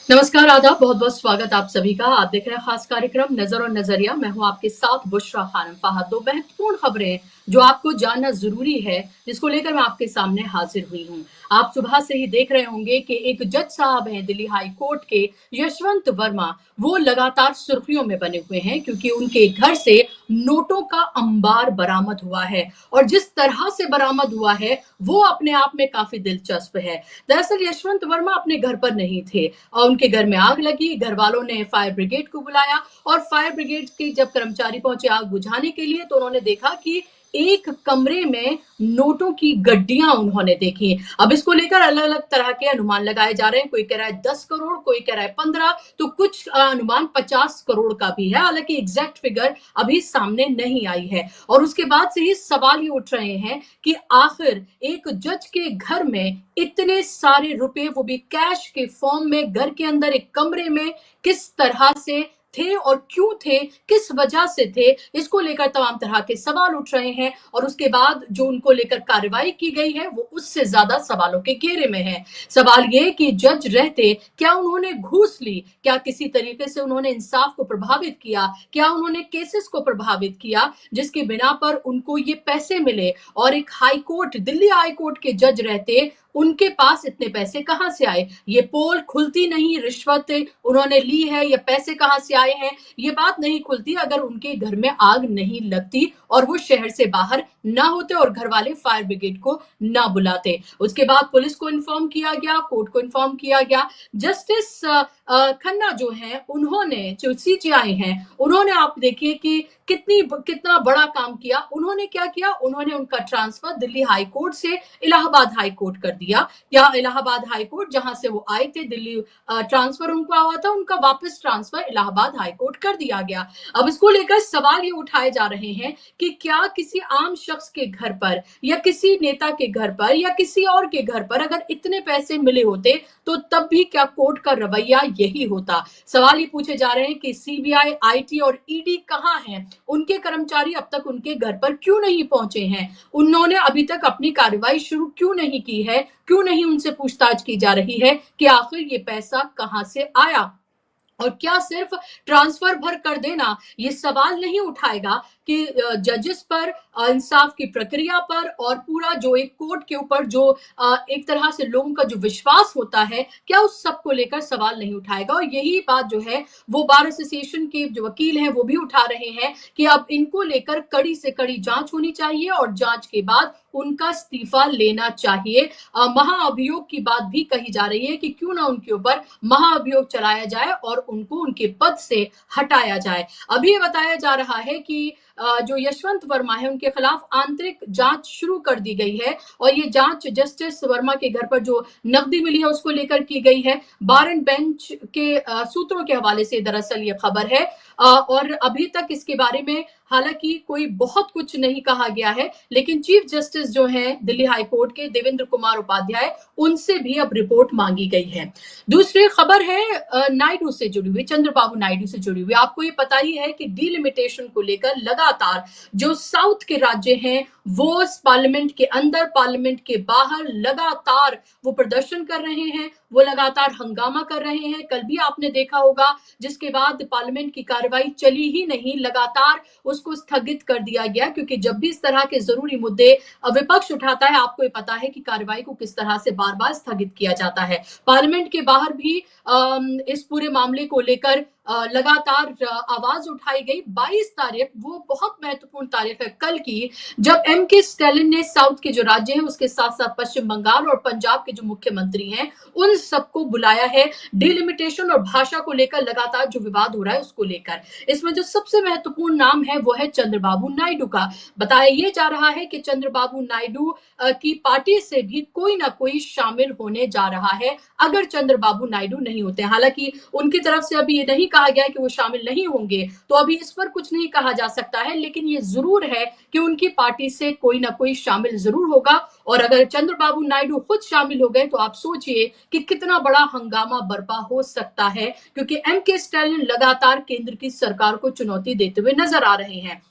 नमस्कार, आदाब, बहुत-बहुत स्वागत आप सभी का। आप देख रहे हैं खास कार्यक्रम नज़र और नज़रिया। मैं हूँ आपके साथ बुशरा खानम फहद। 2 महत्वपूर्ण खबरें जो आपको जानना ज़रूरी है, जिसको लेकर मैं आपके सामने हाज़िर हुई हूँ। आप सुबह से ही देख रहे होंगे कि एक जज साहब हैं दिल्ली हाई कोर्ट के, यशवंत वर्मा, वो लगातार सुर्खियों में बने हुए हैं क्योंकि उनके घर से नोटों का अंबार बरामद हुआ है और जिस तरह से बरामद हुआ है, वो अपने आप में काफ़ी दिलचस्प है। दरअसल यशवंत वर्मा अपने घर पर नहीं थे और उनके घर में आग लगी। घर वालों ने फायर ब्रिगेड को बुलाया और फायर ब्रिगेड के जब कर्मचारी पहुंचे आग बुझाने के लिए तो उन्होंने देखा कि एक कमरे में नोटों की गड्डियां उन्होंने देखी। अब इसको लेकर अलग अलग तरह के अनुमान लगाए जा रहे हैं। कोई कह रहा है 10 करोड़, कोई कह रहा है 15, तो कुछ अनुमान 50 करोड़ का भी है। हालांकि एग्जैक्ट फिगर अभी सामने नहीं आई है और उसके बाद से ही सवाल ये उठ रहे हैं कि आखिर एक जज के घर में इतने सारे रुपए, वो भी कैश के फॉर्म में, घर के अंदर एक कमरे में किस तरह से थे और क्यों थे, किस वजह से थे, इसको लेकर तमाम तरह के सवाल उठ रहे हैं और उसके बाद जो उनको लेकर कार्रवाई की गई है वो उससे ज्यादा सवालों के घेरे में है। सवाल ये कि जज रहते क्या उन्होंने घूस ली, क्या किसी तरीके से उन्होंने इंसाफ को प्रभावित किया, क्या उन्होंने केसेस को प्रभावित किया जिसकी बिना पर उनको ये पैसे मिले और एक high court, Delhi high court के जज रहते उनके पास इतने पैसे कहां से आए। ये पोल खुलती नहीं, रिश्वत उन्होंने ली है या पैसे कहां से आए हैं, ये बात नहीं खुलती अगर उनके घर में आग नहीं लगती और वो शहर से बाहर ना होते और घर वाले फायर ब्रिगेड को ना बुलाते। उसके बाद पुलिस को इन्फॉर्म किया गया, कोर्ट को इन्फॉर्म किया गया। जस्टिस खन्ना जो है, उन्होंने, जो सीजेआई हैं, उन्होंने, आप देखिए कि कितना बड़ा काम किया। उन्होंने क्या किया, उन्होंने उनका ट्रांसफर दिल्ली हाई कोर्ट से इलाहाबाद हाई कोर्ट कर दिया। या इलाहाबाद हाई कोर्ट जहां से वो आए थे, दिल्ली ट्रांसफर उनका हुआ था, उनका वापस ट्रांसफर इलाहाबाद हाई कोर्ट कर दिया गया। अब इसको लेकर सवाल ये उठाए जा रहे हैं कि क्या किसी आम शख्स के घर पर या किसी नेता के घर पर या किसी और के घर पर अगर इतने पैसे मिले होते तो तब भी क्या कोर्ट का रवैया यही होता। सवाल ये पूछे जा रहे हैं कि सीबीआई, आईटी और ईडी कहां हैं, उनके कर्मचारी अब तक उनके घर पर क्यों नहीं पहुंचे हैं, उन्होंने अभी तक अपनी कार्रवाई शुरू क्यों नहीं की है, क्यों नहीं उनसे पूछताछ की जा रही है कि आखिर ये पैसा कहां से आया। और क्या सिर्फ ट्रांसफर भर कर देना ये सवाल नहीं उठाएगा कि जजेस पर, इंसाफ की प्रक्रिया पर और पूरा जो एक कोर्ट के ऊपर जो एक तरह से लोगों का जो विश्वास होता है, क्या उस सब को लेकर सवाल नहीं उठाएगा। और यही बात जो है वो बार एसोसिएशन के जो वकील हैं वो भी उठा रहे हैं कि अब इनको लेकर कड़ी से कड़ी जांच होनी चाहिए और जांच के बाद उनका इस्तीफा लेना चाहिए। महाअभियोग की बात भी कही जा रही है कि क्यों ना उनके ऊपर महाअभियोग चलाया जाए और उनको उनके पद से हटाया जाए। अभी ये बताया जा रहा है कि जो यशवंत वर्मा है उनके खिलाफ आंतरिक जांच शुरू कर दी गई है और ये जांच जस्टिस वर्मा के घर पर जो नकदी मिली है उसको लेकर की गई है। बार एंड बेंच के सूत्रों के हवाले से दरअसल ये खबर है और अभी तक इसके बारे में हालांकि कोई बहुत कुछ नहीं कहा गया है, लेकिन चीफ जस्टिस जो हैं दिल्ली हाई कोर्ट के देवेंद्र कुमार उपाध्याय, उनसे भी अब रिपोर्ट मांगी गई है। दूसरी खबर है नायडू से जुड़ी हुई, चंद्रबाबू नायडू से जुड़ी हुई। आपको ये पता ही है कि डिलिमिटेशन को लेकर लगातार जो साउथ के राज्य हैं वो पार्लियामेंट के अंदर, पार्लियामेंट के बाहर लगातार वो प्रदर्शन कर रहे हैं, वो लगातार हंगामा कर रहे हैं। कल भी आपने देखा होगा, जिसके बाद पार्लियामेंट की कार्रवाई चली ही नहीं, लगातार उसको स्थगित कर दिया गया क्योंकि जब भी इस तरह के जरूरी मुद्दे विपक्ष उठाता है, आपको ये पता है कि कार्रवाई को किस तरह से बार बार स्थगित किया जाता है। पार्लियामेंट के बाहर भी इस पूरे मामले को लेकर लगातार आवाज उठाई गई। 22 तारीख वो बहुत महत्वपूर्ण तारीख है कल की, जब एम के स्टालिन ने साउथ के जो राज्य हैं उसके साथ साथ पश्चिम बंगाल और पंजाब के जो मुख्यमंत्री हैं उन सबको बुलाया है डिलिमिटेशन और भाषा को लेकर लगातार जो विवाद हो रहा है उसको लेकर। इसमें जो सबसे महत्वपूर्ण नाम है वो है चंद्रबाबू नायडू का। बताया ये जा रहा है कि चंद्रबाबू नायडू की पार्टी से भी कोई ना कोई शामिल होने जा रहा है अगर चंद्रबाबू नायडू नहीं होते। हालांकि उनकी तरफ से अभी ये नहीं कहा गया कि वो शामिल नहीं होंगे, तो अभी इस पर कुछ नहीं कहा जा सकता है, लेकिन ये जरूर है कि उनकी पार्टी से कोई ना कोई शामिल जरूर होगा। और अगर चंद्रबाबू नायडू खुद शामिल हो गए तो आप सोचिए कि कितना बड़ा हंगामा बर्पा हो सकता है, क्योंकि एम के स्टालिन लगातार केंद्र की सरकार को चुनौती देते हुए नजर आ रहे हैं।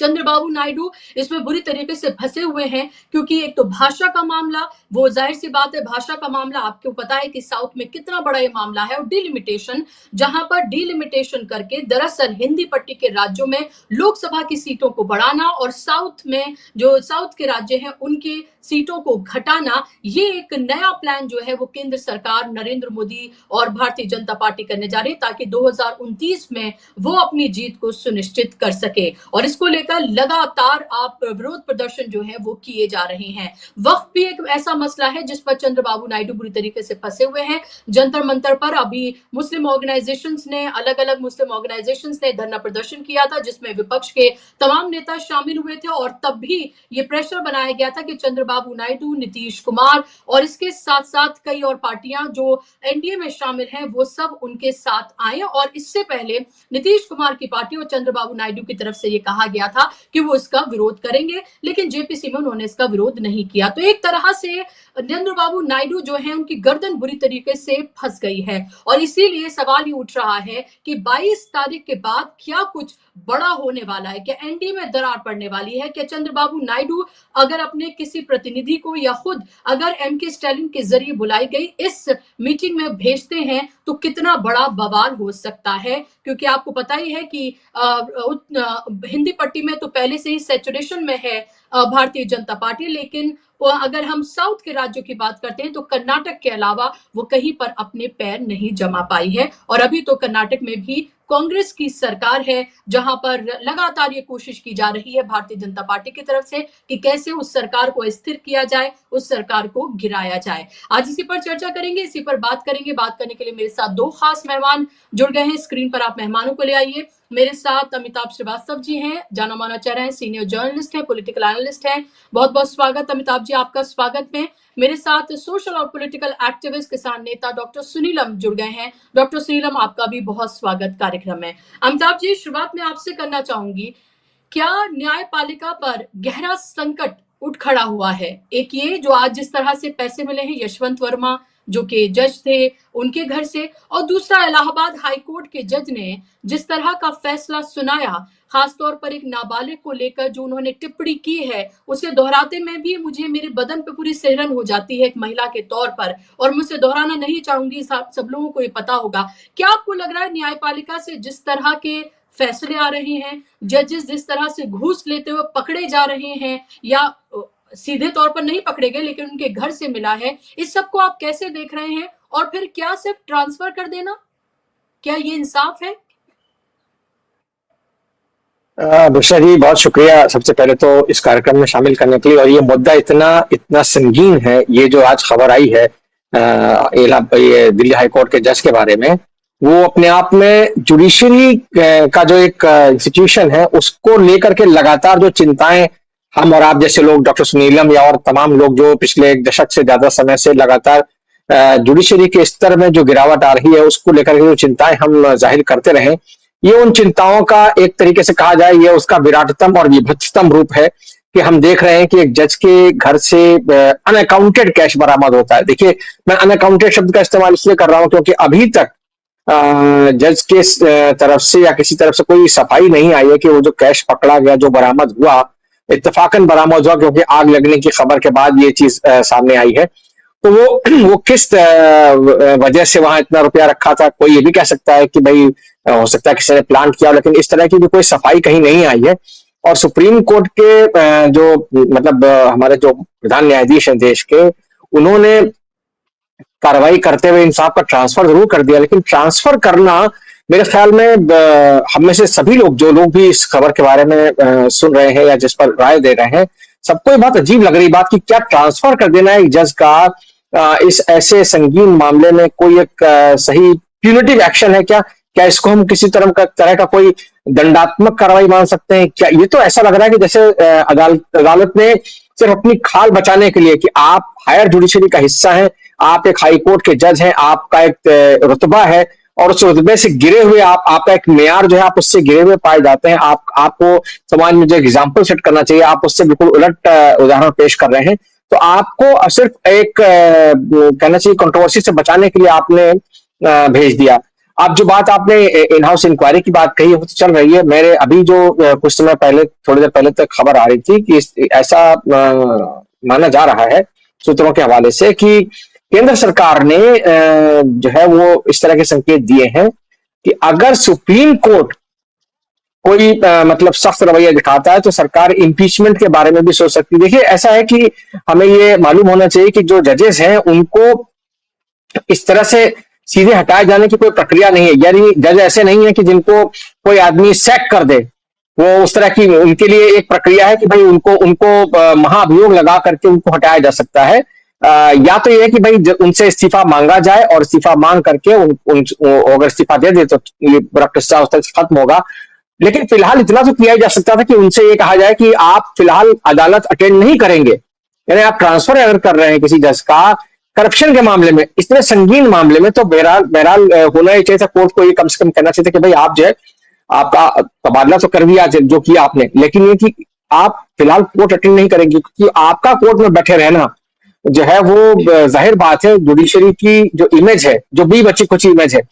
चंद्रबाबू नायडू इसमें बुरी तरीके से फंसे हुए हैं, क्योंकि एक तो भाषा का मामला, वो जाहिर सी बात है, भाषा का मामला आपको पता है कि साउथ में कितना बड़ा ये मामला है, और डिलिमिटेशन, जहां पर डिलिमिटेशन करके दरअसल हिंदी पट्टी के राज्यों में लोकसभा की सीटों को बढ़ाना और साउथ में जो साउथ के राज्य हैं उनकी सीटों को घटाना, ये एक नया प्लान जो है वो केंद्र सरकार नरेंद्र मोदी और भारतीय जनता पार्टी करने जा रही है, ताकि 2029 में वो अपनी जीत को सुनिश्चित कर सके। और इसको लेकर लगातार आप विरोध प्रदर्शन जो है वो किए जा रहे हैं। वक्फ भी एक ऐसा मसला है जिस पर चंद्रबाबू नायडू बुरी तरीके से फंसे हुए हैं। जंतर मंतर पर अभी मुस्लिम ऑर्गेनाइजेशंस ने, अलग अलग मुस्लिम ऑर्गेनाइजेशंस ने धरना प्रदर्शन किया था, जिसमें विपक्ष के तमाम नेता शामिल हुए थे, और तब भी ये प्रेशर बनाया गया था कि चंद्रबाबू नायडू, नीतीश कुमार और इसके साथ साथ कई और पार्टियां जो एनडीए में शामिल हैं वो सब उनके साथ आए। और इससे पहले नीतीश कुमार की पार्टी और चंद्रबाबू नायडू की तरफ से ये कहा गया था कि वो इसका विरोध करेंगे, लेकिन जेपीसी में उन्होंने इसका विरोध नहीं किया। तो एक तरह से चंद्रबाबू नायडू जो है उनकी गर्दन बुरी तरीके से फंस गई है, और इसीलिए सवाल ये उठ रहा है कि 22 तारीख के बाद क्या कुछ बड़ा होने वाला है, क्या एनडीए में दरार पड़ने वाली है, क्या चंद्रबाबू नायडू अगर अपने किसी प्रतिनिधि को या खुद अगर एमके स्टालिन के जरिए बुलाई गई इस मीटिंग में भेजते हैं तो कितना बड़ा बवाल हो सकता है। क्योंकि आपको पता ही है कि हिंदी पट्टी में तो पहले से ही सैचुरेशन में है भारतीय जनता पार्टी, लेकिन अगर हम साउथ के राज्यों की बात करते हैं तो कर्नाटक के अलावा वो कहीं पर अपने पैर नहीं जमा पाई है। और अभी तो कर्नाटक में भी कांग्रेस की सरकार है, जहां पर लगातार ये कोशिश की जा रही है भारतीय जनता पार्टी की तरफ से कि कैसे उस सरकार को स्थिर किया जाए, उस सरकार को गिराया जाए। आज इसी पर चर्चा करेंगे, इसी पर बात करेंगे। बात करने के लिए मेरे साथ दो खास मेहमान जुड़ गए हैं। स्क्रीन पर आप मेहमानों को ले आइए। मेरे साथ अमिताभ श्रीवास्तव जी हैं, जाना माना चेहरा है, सीनियर जर्नलिस्ट हैं, पॉलिटिकल एनालिस्ट हैं। बहुत बहुत स्वागत अमिताभ जी, आपका स्वागत में। मेरे साथ सोशल और पॉलिटिकल एक्टिविस्ट, किसान नेता डॉक्टर सुनीलम जुड़ गए हैं। डॉक्टर सुनीलम, आपका भी बहुत स्वागत कार्यक्रम में। अमिताभ जी, शुरुआत में आपसे करना चाहूंगी, क्या न्यायपालिका पर गहरा संकट उठ खड़ा हुआ है? एक ये जो आज जिस तरह से पैसे मिले हैं यशवंत वर्मा जो कि जज थे उनके घर से, और दूसरा इलाहाबाद हाईकोर्ट के जज ने जिस तरह का फैसला सुनाया, खासतौर पर एक नाबालिग को लेकर जो उन्होंने टिप्पणी की है, उसे दोहराते में भी मुझे मेरे बदन पे पूरी सिहरन हो जाती है एक महिला के तौर पर, और मुझसे दोहराना नहीं चाहूंगी, सब लोगों को ये पता होगा। क्या आपको लग रहा है न्यायपालिका से जिस तरह के फैसले आ रहे हैं, जजेस जिस तरह से घूस लेते हुए पकड़े जा रहे हैं, या सीधे तौर पर नहीं पकड़े गए लेकिन उनके घर से मिला है, इस सब को आप कैसे देख रहे हैं? और फिर क्या सिर्फ ट्रांसफर कर देना, क्या ये इंसाफ है? बुशरा जी, बहुत शुक्रिया सबसे पहले तो इस कार्यक्रम में शामिल करने के लिए। और ये मुद्दा इतना इतना संगीन है, ये जो आज खबर आई है ये दिल्ली हाईकोर्ट के जज के बारे में, वो अपने आप में जुडिशरी का जो एक इंस्टीट्यूशन है उसको लेकर के लगातार जो चिंताएं हम और आप जैसे लोग, डॉक्टर सुनीलम या और तमाम लोग जो पिछले एक दशक से ज्यादा समय से लगातार जुडिशरी के स्तर में जो गिरावट आ रही है उसको लेकर के जो चिंताएं हम जाहिर करते रहे, ये उन चिंताओं का एक तरीके से कहा जाए, ये उसका विराटतम और विभत्सतम रूप है कि हम देख रहे हैं कि एक जज के घर से अनअकाउंटेड कैश बरामद होता है। देखिए, मैं अनअकाउंटेड शब्द का इस्तेमाल इसलिए कर रहा हूं क्योंकि अभी तक जज के तरफ से या किसी तरफ से कोई सफाई नहीं आई है कि वो जो कैश पकड़ा गया, जो बरामद हुआ, इत्तेफाकन बरामद हुआ क्योंकि आग लगने की खबर के बाद ये चीज सामने आई है, तो वो किस वजह से वहां इतना रुपया रखा था। कोई ये भी कह सकता है कि भाई हो सकता है किसी ने प्लान किया, लेकिन इस तरह की भी कोई सफाई कहीं नहीं आई है। और सुप्रीम कोर्ट के जो मतलब हमारे जो प्रधान न्यायाधीश हैं देश के, उन्होंने कार्रवाई करते हुए इंसाफ का ट्रांसफर जरूर कर दिया, लेकिन ट्रांसफर करना मेरे ख्याल में हम में से सभी लोग, जो लोग भी इस खबर के बारे में सुन रहे हैं या जिस पर राय दे रहे हैं, सबको ये बात अजीब लग रही बात कि क्या ट्रांसफर कर देना एक जज का इस ऐसे संगीन मामले में कोई एक सही प्यूनिटिव एक्शन है क्या? क्या इसको हम किसी तरह का कोई दंडात्मक कार्रवाई मान सकते हैं क्या? ये तो ऐसा लग रहा है कि जैसे अदालत ने सिर्फ अपनी खाल बचाने के लिए, कि आप हायर जुडिशरी का हिस्सा हैं, आप एक हाई कोर्ट के जज हैं, आपका एक रुतबा है, और उस रुतबे से गिरे हुए आपका एक मेयार जो है, आप उससे गिरे हुए पाए जाते हैं। आपको समाज में जो एग्जाम्पल सेट करना चाहिए, आप उससे बिल्कुल उलट उदाहरण पेश कर रहे हैं। तो आपको सिर्फ एक कहना चाहिए कंट्रोवर्सी से बचाने के लिए आपने भेज दिया। आप जो बात आपने इन हाउस इंक्वायरी की बात कही, वो तो चल रही है। मेरे अभी जो कुछ समय पहले, थोड़ी देर पहले तक खबर आ रही थी कि ऐसा माना जा रहा है सूत्रों के हवाले से कि केंद्र सरकार ने जो है वो इस तरह के संकेत दिए हैं कि अगर सुप्रीम कोर्ट कोई मतलब सख्त रवैया दिखाता है तो सरकार इम्पीचमेंट के बारे में भी सोच सकती है। देखिए, ऐसा है कि हमें ये मालूम होना चाहिए कि जो जजेस हैं उनको इस तरह से सीधे हटाए जाने की कोई प्रक्रिया नहीं है। यानी जज ऐसे नहीं है कि जिनको कोई आदमी सैक कर दे, वो उस तरह की उनके लिए एक प्रक्रिया है कि भाई उनको उनको महाभियोग लगा करके उनको हटाया जा सकता है। या तो ये है कि भाई उनसे इस्तीफा मांगा जाए और इस्तीफा मांग करके अगर इस्तीफा दे दे तो ये पूरा किस्सा उस तरह से खत्म होगा। लेकिन फिलहाल इतना तो किया जा सकता था कि उनसे ये कहा जाए कि आप फिलहाल अदालत अटेंड नहीं करेंगे, यानी आप ट्रांसफर अगर कर रहे हैं किसी जज का करप्शन के मामले में, इतने संगीन मामले में, तो बहरहाल बहरहाल होना ही चाहिए था। कोर्ट को ये कम से कम कहना चाहिए था कि भाई आप जो है आपका तबादला तो कर दिया जो किया आपने, लेकिन ये कि आप फिलहाल कोर्ट अटेंड नहीं करेंगे, क्योंकि आपका कोर्ट में बैठे रहना जो है वो जाहिर बात है जुडिशरी की जो इमेज है, जो भी बची कुछ इमेज है,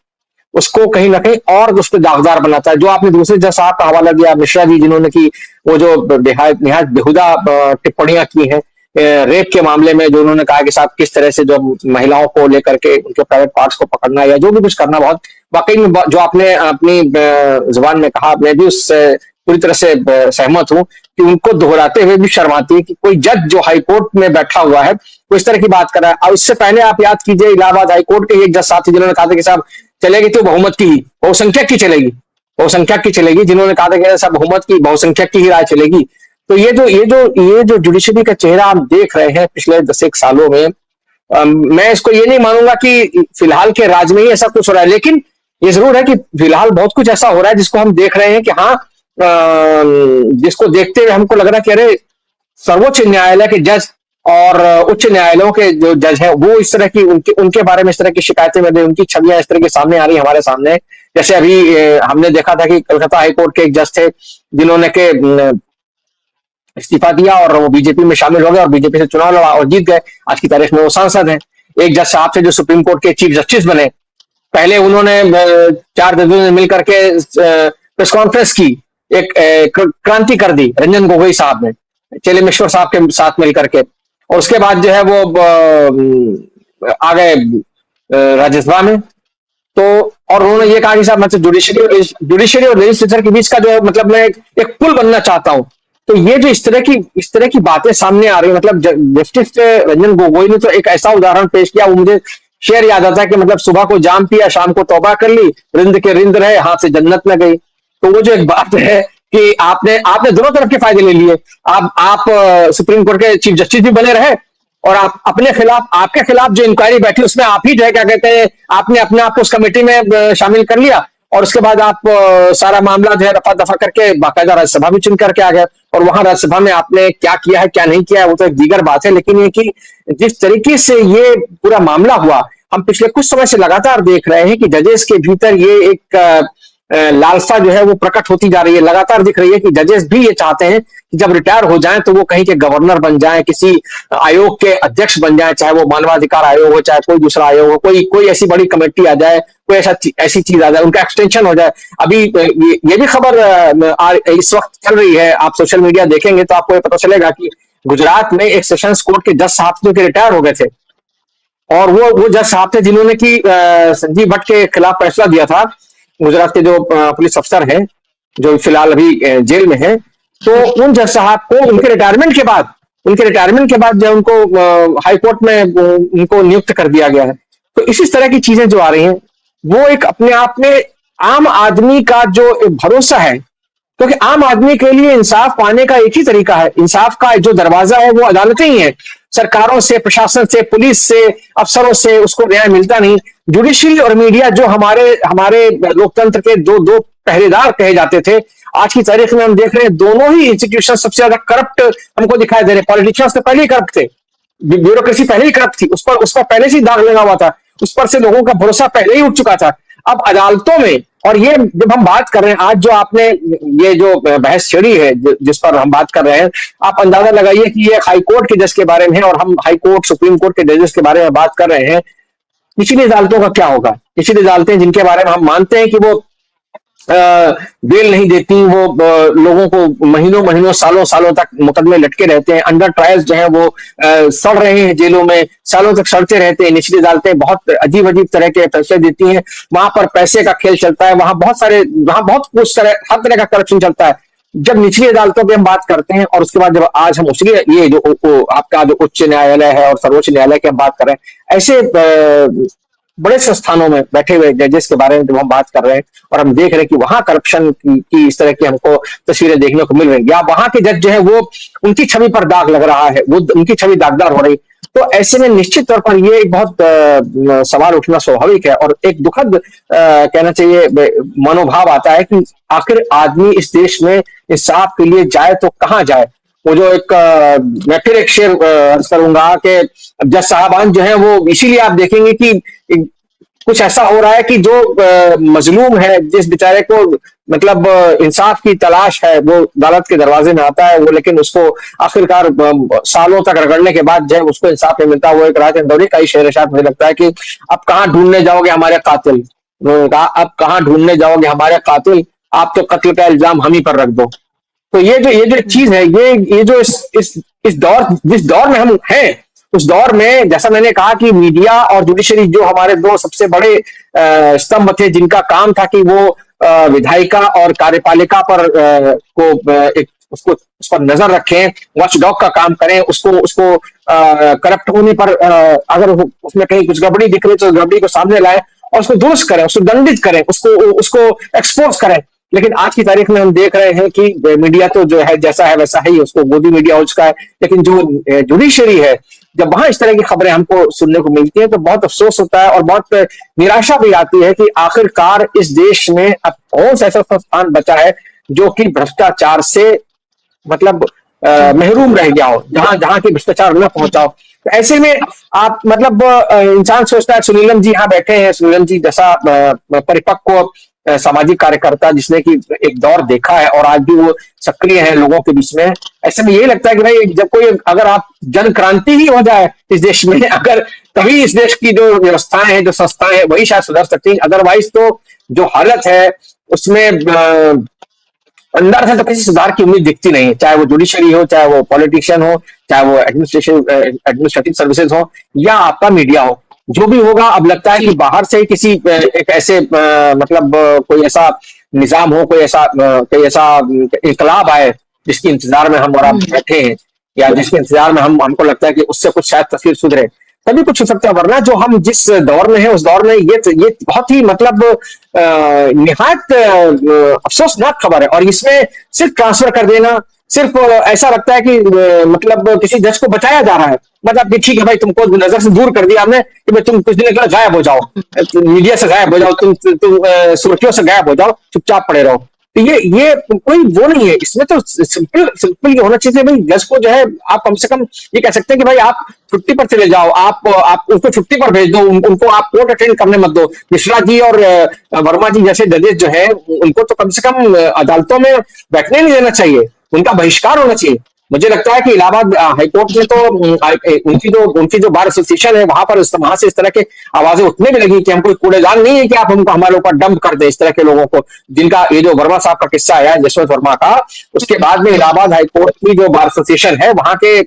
उसको कहीं ना कहीं और उसको दागदार बनाता है। जो आपने दूसरे जज साहब का हवाला दिया, मिश्रा जी, जिन्होंने की वो जो निहायत बेहुदा टिप्पणियां की हैं रेप के मामले में, जो उन्होंने कहा कि साहब किस तरह से जो महिलाओं को लेकर के उनके प्राइवेट पार्ट्स को पकड़ना या जो भी कुछ करना, बहुत वाकई में जो आपने अपनी जुबान में कहा, मैं भी उससे पूरी तरह से सहमत हूं कि उनको दोहराते हुए भी शर्म आती है कि कोई जज जो हाईकोर्ट में बैठा हुआ है वो इस तरह की बात कर रहा है। और इससे पहले आप याद कीजिए, इलाहाबाद हाईकोर्ट के एक जज साहब थे जिन्होंने कहा था कि साहब चलेगी तो बहुमत की, बहुसंख्यक की चलेगी, बहुसंख्यक की चलेगी, जिन्होंने कहा था कि साहब बहुमत की, बहुसंख्यक की ही राय चलेगी। तो ये जो जुडिशरी का चेहरा हम देख रहे हैं पिछले 10 सालों में, मैं इसको ये नहीं मानूंगा कि फिलहाल के राज में ही ऐसा कुछ हो रहा है, लेकिन ये जरूर है कि फिलहाल बहुत कुछ ऐसा हो रहा है जिसको हम देख रहे हैं कि हाँ, जिसको देखते हुए हमको लग रहा है कि अरे सर्वोच्च न्यायालय के जज और उच्च न्यायालयों के जो जज हैं वो इस तरह की उनके बारे में इस तरह की शिकायतें में उनकी छवियां इस तरह के सामने आ रही है हमारे सामने। जैसे अभी हमने देखा था कि कलकत्ता हाईकोर्ट के एक जज थे जिन्होंने के इस्तीफा दिया और वो बीजेपी में शामिल हो गए और बीजेपी से चुनाव लड़ा और जीत गए। आज की तारीख में वो सांसद हैं। एक जज साहब थे जो सुप्रीम कोर्ट के चीफ जस्टिस बने, पहले उन्होंने 4 जजों ने मिलकर के प्रेस कॉन्फ्रेंस की, एक क्रांति कर दी रंजन गोगोई साहब ने चेलेमेश्वर साहब के साथ मिलकर के, और उसके बाद जो है वो आ गए राज्यसभा में। तो और उन्होंने ये कहा कि साहब मतलब जुडिशरी और लेजिस्लेचर के बीच का जो है मतलब मैं एक पुल बनना चाहता हूं। तो ये जो इस तरह की बातें सामने आ रही है, मतलब जस्टिस रंजन गोगोई ने तो एक ऐसा उदाहरण पेश किया, वो मुझे शेर याद आता है कि मतलब सुबह को जाम पिया, शाम को तौबा कर ली, रिंद के रिंद रहे, हाथ से जन्नत न गई। तो वो जो एक बात है कि आपने दोनों तरफ के फायदे ले लिए। आप सुप्रीम कोर्ट के चीफ जस्टिस भी बने रहे और आप आपके खिलाफ जो इंक्वायरी बैठी उसमें आप ही जो है क्या कहते हैं, आपने अपने आप को उस कमेटी में शामिल कर लिया और उसके बाद आप सारा मामला जो है रफा दफा करके बाकायदा राज्यसभा भी चुन करके आ गए। और वहां राज्यसभा में आपने क्या किया है क्या नहीं किया है वो तो एक दीगर बात है, लेकिन ये कि जिस तरीके से ये पूरा मामला हुआ, हम पिछले कुछ समय से लगातार देख रहे हैं कि जजेस के भीतर ये एक लालसा जो है वो प्रकट होती जा रही है। लगातार दिख रही है कि जजेस भी ये चाहते हैं कि जब रिटायर हो जाएं तो वो कहीं के गवर्नर बन जाएं, किसी आयोग के अध्यक्ष बन जाएं, चाहे वो मानवाधिकार आयोग हो, चाहे कोई दूसरा आयोग हो, कोई ऐसी बड़ी कमेटी आ जाए, कोई ऐसी चीज आ जाए, उनका एक्सटेंशन हो जाए। अभी ये भी खबर इस वक्त चल रही है, आप सोशल मीडिया देखेंगे तो आपको ये पता चलेगा कि गुजरात में एक सेशंस कोर्ट के जज साहब जो कि रिटायर हो गए थे, और वो जज साहब थे जिन्होंने की संजीव भट्ट के खिलाफ फैसला दिया था। गुजरात के जो पुलिस अफसर हैं जो फिलहाल अभी जेल में हैं, तो उन जज साहब को उनके रिटायरमेंट के बाद जो उनको हाई कोर्ट में उनको नियुक्त कर दिया गया है। तो इसी तरह की चीजें जो आ रही हैं वो एक अपने आप में आम आदमी का जो भरोसा है, क्योंकि आम आदमी के लिए इंसाफ पाने का एक ही तरीका है, इंसाफ का जो दरवाजा है वो अदालतें ही है। सरकारों से, प्रशासन से, पुलिस से, अफसरों से उसको न्याय मिलता नहीं। जुडिशरी और मीडिया जो हमारे लोकतंत्र के दो पहरेदार कहे जाते थे, आज की तारीख में हम देख रहे हैं दोनों ही इंस्टीट्यूशन सबसे ज्यादा करप्ट हमको दिखाई दे रहे हैं। पॉलिटिशियंस तो पहले ही करप्ट थे, ब्यूरोक्रेसी पहले ही करप्ट थी, उस पर पहले से दाग लगा हुआ था, उस पर से लोगों का भरोसा पहले ही उठ चुका था। अब अदालतों में, और ये जब हम बात कर रहे हैं, आज जो आपने ये जो बहस छेड़ी है जिस पर हम बात कर रहे हैं, आप अंदाजा लगाइए कि ये हाई कोर्ट के जज के बारे में है और हम हाई कोर्ट सुप्रीम कोर्ट के जजेस के बारे में बात कर रहे हैं। निचली अदालतों का क्या होगा? निचली अदालतें जिनके बारे में हम मानते हैं कि वो बेल नहीं देती, वो लोगों को महीनों महीनों सालों सालों तक मुकदमे लटके रहते हैं, अंडर ट्रायल्स जो है वो सड़ रहे हैं जेलों में, सालों तक सड़ते रहते हैं। निचली अदालतें बहुत अजीब अजीब तरह के फैसले देती हैं, वहां पर पैसे का खेल चलता है, वहां बहुत कुछ हर तरह का करप्शन चलता है। जब निचली अदालतों की हम बात करते हैं और उसके बाद जब आज हम उसकी ये जो आपका जो उच्च न्यायालय है और सर्वोच्च न्यायालय की हम बात कर रहे हैं, ऐसे बड़े संस्थानों में बैठे हुए जजेस के बारे में जब हम बात कर रहे हैं और हम देख रहे हैं कि वहां करप्शन की इस तरह की हमको तस्वीरें देखने को मिल रही है, या वहां के जज जो है वो उनकी छवि पर दाग लग रहा है, वो उनकी छवि दागदार हो रही, तो ऐसे में निश्चित तौर पर ये एक बहुत सवाल उठना स्वाभाविक है और एक दुखद कहना चाहिए मनोभाव आता है कि आखिर आदमी इस देश में इंसाफ के लिए जाए तो कहाँ जाए। वो जो एक मैं फिर एक शेर अर्ज करूंगा कि जज साहबान जो है वो इसीलिए आप देखेंगे कि कुछ ऐसा हो रहा है कि जो मजलूम है, जिस बेचारे को मतलब इंसाफ की तलाश है, वो अदालत के दरवाजे में आता है, वो लेकिन उसको आखिरकार सालों तक रगड़ने के बाद जो है उसको इंसाफ नहीं मिलता। वो एक राज इंदौरी का ही शेर है, शायद मुझे लगता है कि अब कहाँ ढूंढने जाओगे हमारे कातिल, उन्होंने कहा अब कहाँ ढूंढने जाओगे हमारे कातिल, आप तो कत्ल का इल्जाम हम ही पर रख दो। तो ये जो चीज है, ये जो इस दौर जिस दौर में हम हैं, उस दौर में जैसा मैंने कहा कि मीडिया और जुडिशरी जो हमारे दो सबसे बड़े स्तंभ थे, जिनका काम था कि वो विधायिका और कार्यपालिका पर एक उसको उस पर नजर रखें, वॉच डॉग का काम करें, उसको करप्ट होने पर अगर उसमें कहीं कुछ गड़बड़ी दिख रही तो गड़बड़ी को सामने लाए और उसको दुरुस्त करें, उसको दंडित करें, उसको एक्सपोज करें। लेकिन आज की तारीख में हम देख रहे हैं कि मीडिया तो जो है जैसा है वैसा ही, उसको मोदी मीडिया हो चुका है, लेकिन जो जुडिशरी है, जब वहां इस तरह की खबरें हमको सुनने को मिलती हैं तो बहुत अफसोस होता है और बहुत निराशा भी आती है कि आखिरकार इस देश में अब कौन सा ऐसा संस्थान बचा है जो कि भ्रष्टाचार से मतलब महरूम रह गया हो, जहां जहां की भ्रष्टाचार न पहुंचाओ। तो ऐसे में आप मतलब इंसान सोचता है, सुनीलम जी यहाँ बैठे हैं, सुनीलम जी जैसा परिपक्व सामाजिक कार्यकर्ता जिसने कि एक दौर देखा है और आज भी वो सक्रिय है लोगों के बीच में, ऐसे में यही लगता है कि भाई जब कोई अगर आप जन क्रांति ही हो जाए इस देश में, अगर तभी इस देश की जो व्यवस्थाएं हैं, जो संस्थाएं हैं, वही शायद सुधर सकती हैं। अदरवाइज तो जो हालत है उसमें अंदर से तो किसी सुधार की उम्मीद दिखती नहीं है, चाहे वो जुडिशरी हो, चाहे वो पॉलिटिशियन हो, चाहे वो एडमिनिस्ट्रेटिव सर्विसेज हो, या आपका मीडिया हो, जो भी होगा। अब लगता है कि बाहर से किसी एक ऐसे मतलब कोई ऐसा निजाम हो, कोई ऐसा इनकलाब आए जिसके इंतजार में हम और आप बैठे हैं, या जिसके इंतजार में हमको लगता है कि उससे कुछ शायद तस्वीर सुधरे, तभी कुछ हो सकता है। वरना जो हम जिस दौर में है उस दौर में ये बहुत ही मतलब निहायत अफसोसनाक खबर है। और इसमें सिर्फ ट्रांसफर कर देना, सिर्फ ऐसा लगता है कि मतलब किसी जज को बचाया जा रहा है, मतलब कि ठीक है भाई तुमको नजर से दूर कर दिया हमने कि भाई तुम कुछ दिन के लिए गायब हो जाओ, मीडिया से गायब हो जाओ, तुम सुर्खियों से गायब हो जाओ, चुपचाप पड़े रहो। तो ये कोई वो नहीं है, इसमें तो सिंपल ये होना चाहिए भाई, जज को जो है आप कम से कम ये कह सकते हैं कि भाई आप छुट्टी पर चले जाओ, आप उसको छुट्टी पर भेज दो, उनको आप कोर्ट अटेंड करने मत दो। मिश्रा जी और वर्मा जी जैसे जजेस जो है उनको तो कम से कम अदालतों में बैठने नहीं देना चाहिए, उनका बहिष्कार होना चाहिए। मुझे लगता है कि इलाहाबाद हाईकोर्ट में तो उनकी जो बार एसोसिएशन है वहां से इस तरह के आवाजें उठने भी लगी कि हम कोई कूड़ेदान नहीं है कि आप हमको हमारे ऊपर डंप कर दे इस तरह के लोगों को, जिनका ये जो वर्मा साहब का किस्सा आया है, जसवंत वर्मा का, उसके बाद में इलाहाबाद हाईकोर्ट की जो बार एसोसिएशन है वहां के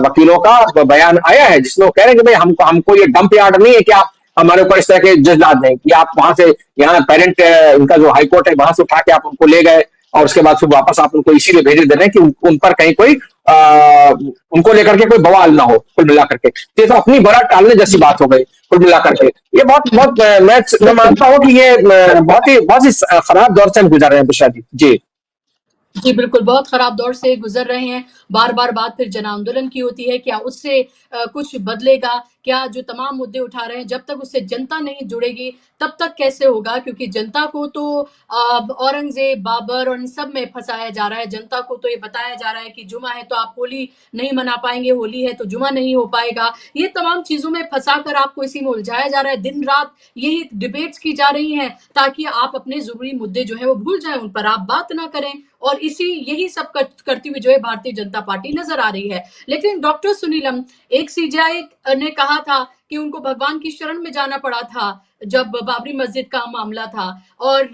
वकीलों का बयान आया है जिसमें वो कह रहे हैं कि भाई हमको ये डंप यार्ड नहीं है कि आप हमारे ऊपर इस तरह के जज डाल दें कि आप वहां से यहाँ पेरेंट इनका जो हाईकोर्ट है वहां से उठा के आप उनको ले गए और उसके बाद फिर वापस आप उनको इसीलिए भेज दे रहे हैं कि उन पर कहीं कोई उनको लेकर के कोई बवाल ना हो। कुल मिलाकर के ये तो अपनी बड़ा टालने जैसी बात हो गई। कुल मिलाकर के ये बहुत मैं मानता हूँ कि ये बहुत ही खराब दौर से हम गुजर रहे हैं बुशरा जी। जी जी बिल्कुल, बहुत खराब दौर से गुजर रहे हैं। बार बार बात फिर जन आंदोलन की होती है, क्या उससे कुछ बदलेगा? क्या जो तमाम मुद्दे उठा रहे हैं जब तक उससे जनता नहीं जुड़ेगी तब तक कैसे होगा? क्योंकि जनता को तो औरंगजेब, बाबर और इन सब में फंसाया जा रहा है। जनता को तो ये बताया जा रहा है कि जुमा है तो आप होली नहीं मना पाएंगे, होली है तो जुमा नहीं हो पाएगा। ये तमाम चीजों में फंसा कर आपको इसी में उलझाया जा रहा है। दिन रात यही डिबेट्स की जा रही हैं ताकि आप अपने जरूरी मुद्दे जो है वो भूल जाएं, उन पर आप बात ना करें, और यही सब करती हुई जो है भारतीय जनता पार्टी नजर आ रही है। लेकिन डॉक्टर सुनीलम, एक सीजेआई ने कहा था कि उनको भगवान की शरण में जाना पड़ा था जब बाबरी मस्जिद का मामला था। और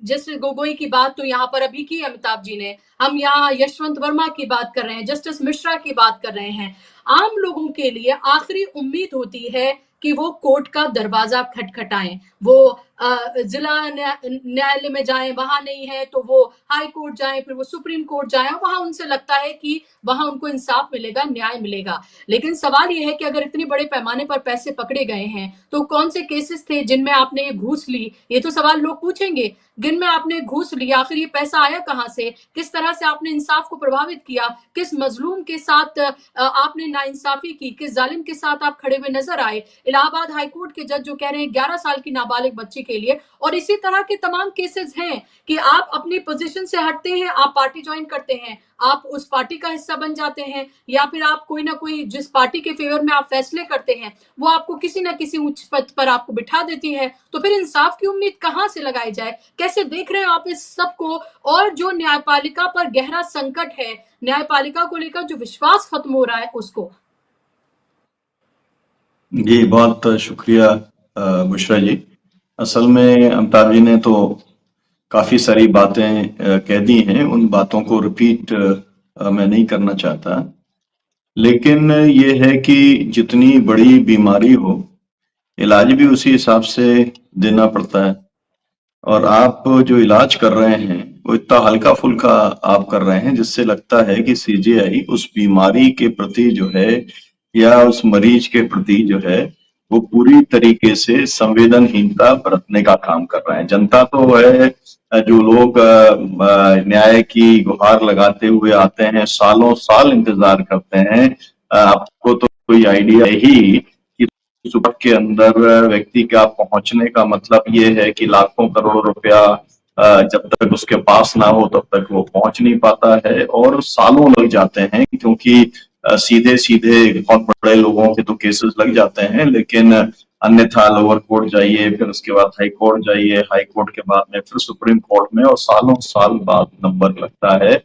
जस्टिस गोगोई की बात तो यहाँ पर अभी की अमिताभ जी ने, हम यहाँ यशवंत वर्मा की बात कर रहे हैं, जस्टिस मिश्रा की बात कर रहे हैं। आम लोगों के लिए आखिरी उम्मीद होती है कि वो कोर्ट का दरवाजा खटखटाएं, वो जिला न्यायालय में जाएं, वहां नहीं है तो वो हाई कोर्ट जाएं, फिर वो सुप्रीम कोर्ट जाएं, वहां उनसे लगता है कि वहां उनको इंसाफ मिलेगा, न्याय मिलेगा। लेकिन सवाल ये है कि अगर इतने बड़े पैमाने पर पैसे पकड़े गए हैं तो कौन से केसेस थे जिनमें आपने ये घूस ली, ये तो सवाल लोग पूछेंगे। जिनमें आपने घूस लिया, आखिर ये पैसा आया कहां से, किस तरह से आपने इंसाफ को प्रभावित किया, किस मजलूम के साथ आपने नाइंसाफी की, किस जालिम के साथ आप खड़े हुए नजर आए। इलाहाबाद हाईकोर्ट के जज जो कह रहे हैं 11 साल की नाबालिग बच्ची के लिए, और इसी तरह के तमाम केसेस हैं कि आप अपनी पोजीशन से हटते हैं, आप पार्टी ज्वाइन करते हैं, आप उस पार्टी का हिस्सा बन जाते हैं, या फिर आप कोई ना कोई जिस पार्टी के फेवर में आप फैसले करते हैं वो आपको किसी ना किसी उच्च पद पर आपको बिठा देती है। तो फिर इंसाफ की उम्मीद कहां से लगाई जाए? कैसे देख रहे हैं आप इस सब को? और जो न्यायपालिका पर गहरा संकट है, न्यायपालिका को लेकर जो विश्वास खत्म हो रहा है उसको। जी, बहुत शुक्रिया बुशरा जी। असल में अमिताभ जी ने तो काफी सारी बातें कह दी हैं, उन बातों को रिपीट मैं नहीं करना चाहता। लेकिन ये है कि जितनी बड़ी बीमारी हो, इलाज भी उसी हिसाब से देना पड़ता है। और आप जो इलाज कर रहे हैं वो इतना हल्का फुल्का आप कर रहे हैं जिससे लगता है कि सीजेआई उस बीमारी के प्रति जो है या उस मरीज के प्रति जो है वो पूरी तरीके से संवेदनहीनता बरतने का काम कर रहा है। जनता तो है, जो लोग न्याय की गुहार लगाते हुए आते हैं, सालों साल इंतजार करते हैं। आपको तो कोई आइडिया ही कि सुबह के अंदर व्यक्ति का पहुंचने का मतलब ये है कि लाखों करोड़ रुपया जब तक उसके पास ना हो तब तक वो पहुंच नहीं पाता है, और सालों लग जाते हैं क्योंकि सीधे सीधे बहुत बड़े लोगों के तो केसेस लग जाते हैं, लेकिन अन्यथा लोअर कोर्ट जाइए, फिर उसके बाद हाई कोर्ट जाइए, हाई कोर्ट के बाद में फिर सुप्रीम कोर्ट में, और सालों साल बाद नंबर लगता है।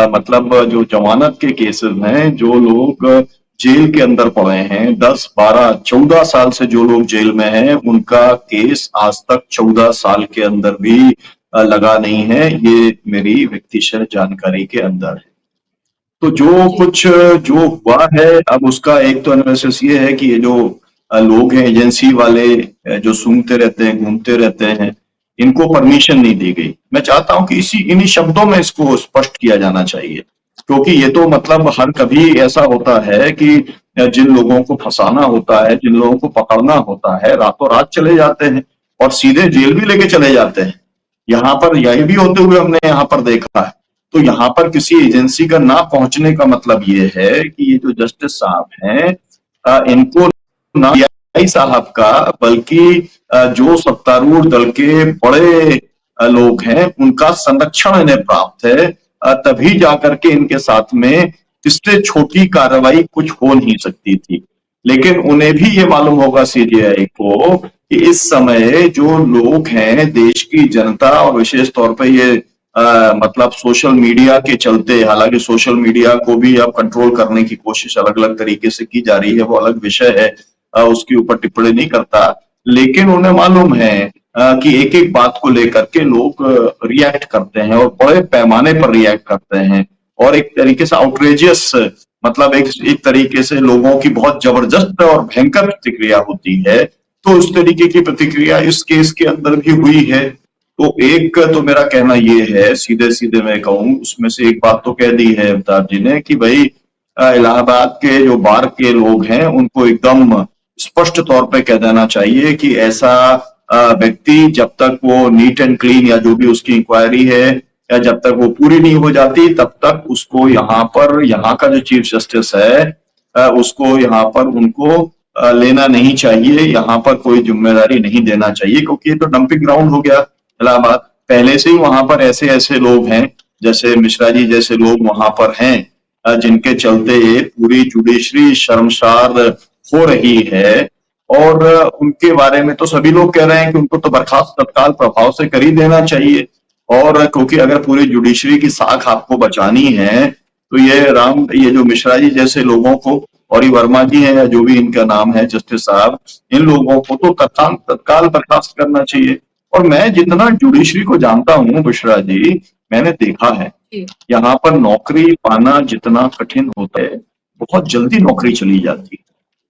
मतलब जो जमानत के केसेस हैं, जो लोग जेल के अंदर पड़े हैं, 10, 12, 14 साल से जो लोग जेल में हैं, उनका केस आज तक 14 साल के अंदर भी लगा नहीं है। ये मेरी व्यक्तिगत जानकारी के अंदर है। तो जो हुआ है, अब उसका एक तो एनालिसिस ये है कि ये जो लोग हैं एजेंसी वाले, जो सूंघते रहते हैं, घूमते रहते हैं, इनको परमिशन नहीं दी गई। मैं चाहता हूं कि इन्हीं शब्दों में इसको स्पष्ट किया जाना चाहिए, क्योंकि ये तो मतलब हर कभी ऐसा होता है कि जिन लोगों को फंसाना होता है, जिन लोगों को पकड़ना होता है, रातों रात चले जाते हैं और सीधे जेल भी लेके चले जाते हैं। यहाँ पर यही भी होते हुए हमने यहाँ पर देखा है। तो यहाँ पर किसी एजेंसी का ना पहुंचने का मतलब ये है कि ये जो जस्टिस साहब हैं, इनको ना सीआई साहब का, बल्कि जो सत्तारूढ़ दल के बड़े लोग हैं उनका संरक्षण इन्हें प्राप्त है। तभी जाकर के इनके साथ में इससे छोटी कार्रवाई कुछ हो नहीं सकती थी। लेकिन उन्हें भी ये मालूम होगा सीजेआई को कि इस समय जो लोग हैं, देश की जनता, और विशेष तौर पे ये मतलब सोशल मीडिया के चलते, हालांकि सोशल मीडिया को भी अब कंट्रोल करने की कोशिश अलग अलग तरीके से की जा रही है, वो अलग विषय है, उसके ऊपर टिप्पणी नहीं करता। लेकिन उन्हें मालूम है कि एक एक बात को लेकर के लोग रिएक्ट करते हैं और बड़े पैमाने पर रिएक्ट करते हैं, और एक तरीके से आउटरेजियस, मतलब एक तरीके से लोगों की बहुत जबरदस्त और भयंकर प्रतिक्रिया होती है। तो उस तरीके की प्रतिक्रिया इस केस के अंदर भी हुई है। तो एक तो मेरा कहना ये है, सीधे सीधे मैं कहूँ, उसमें से एक बात तो कह दी है अमिताभ जी ने कि भाई इलाहाबाद के जो बार के लोग हैं उनको एकदम स्पष्ट तौर पे कह देना चाहिए कि ऐसा व्यक्ति जब तक वो नीट एंड क्लीन, या जो भी उसकी इंक्वायरी है, या जब तक वो पूरी नहीं हो जाती तब तक उसको यहाँ का जो चीफ जस्टिस है उसको यहाँ पर उनको लेना नहीं चाहिए, यहाँ पर कोई जिम्मेदारी नहीं देना चाहिए, क्योंकि ये तो डंपिंग ग्राउंड हो गया इलाहाबाद। पहले से ही वहां पर ऐसे ऐसे लोग हैं, जैसे मिश्रा जी जैसे लोग वहां पर हैं, जिनके चलते पूरी जुडिशरी शर्मसार हो रही है। और उनके बारे में तो सभी लोग कह रहे हैं कि उनको तो बर्खास्त तत्काल प्रभाव से कर ही देना चाहिए। और क्योंकि अगर पूरी जुडिशरी की साख आपको बचानी है तो ये जो मिश्रा जी जैसे लोगों को, और ये वर्मा जी हैं या जो भी इनका नाम है जस्टिस साहब, इन लोगों को तो तत्काल बर्खास्त करना चाहिए। और मैं जितना जुडिशरी को जानता हूँ बुशरा जी, मैंने देखा है जी, यहाँ पर नौकरी पाना जितना कठिन होता है, बहुत जल्दी नौकरी चली जाती है।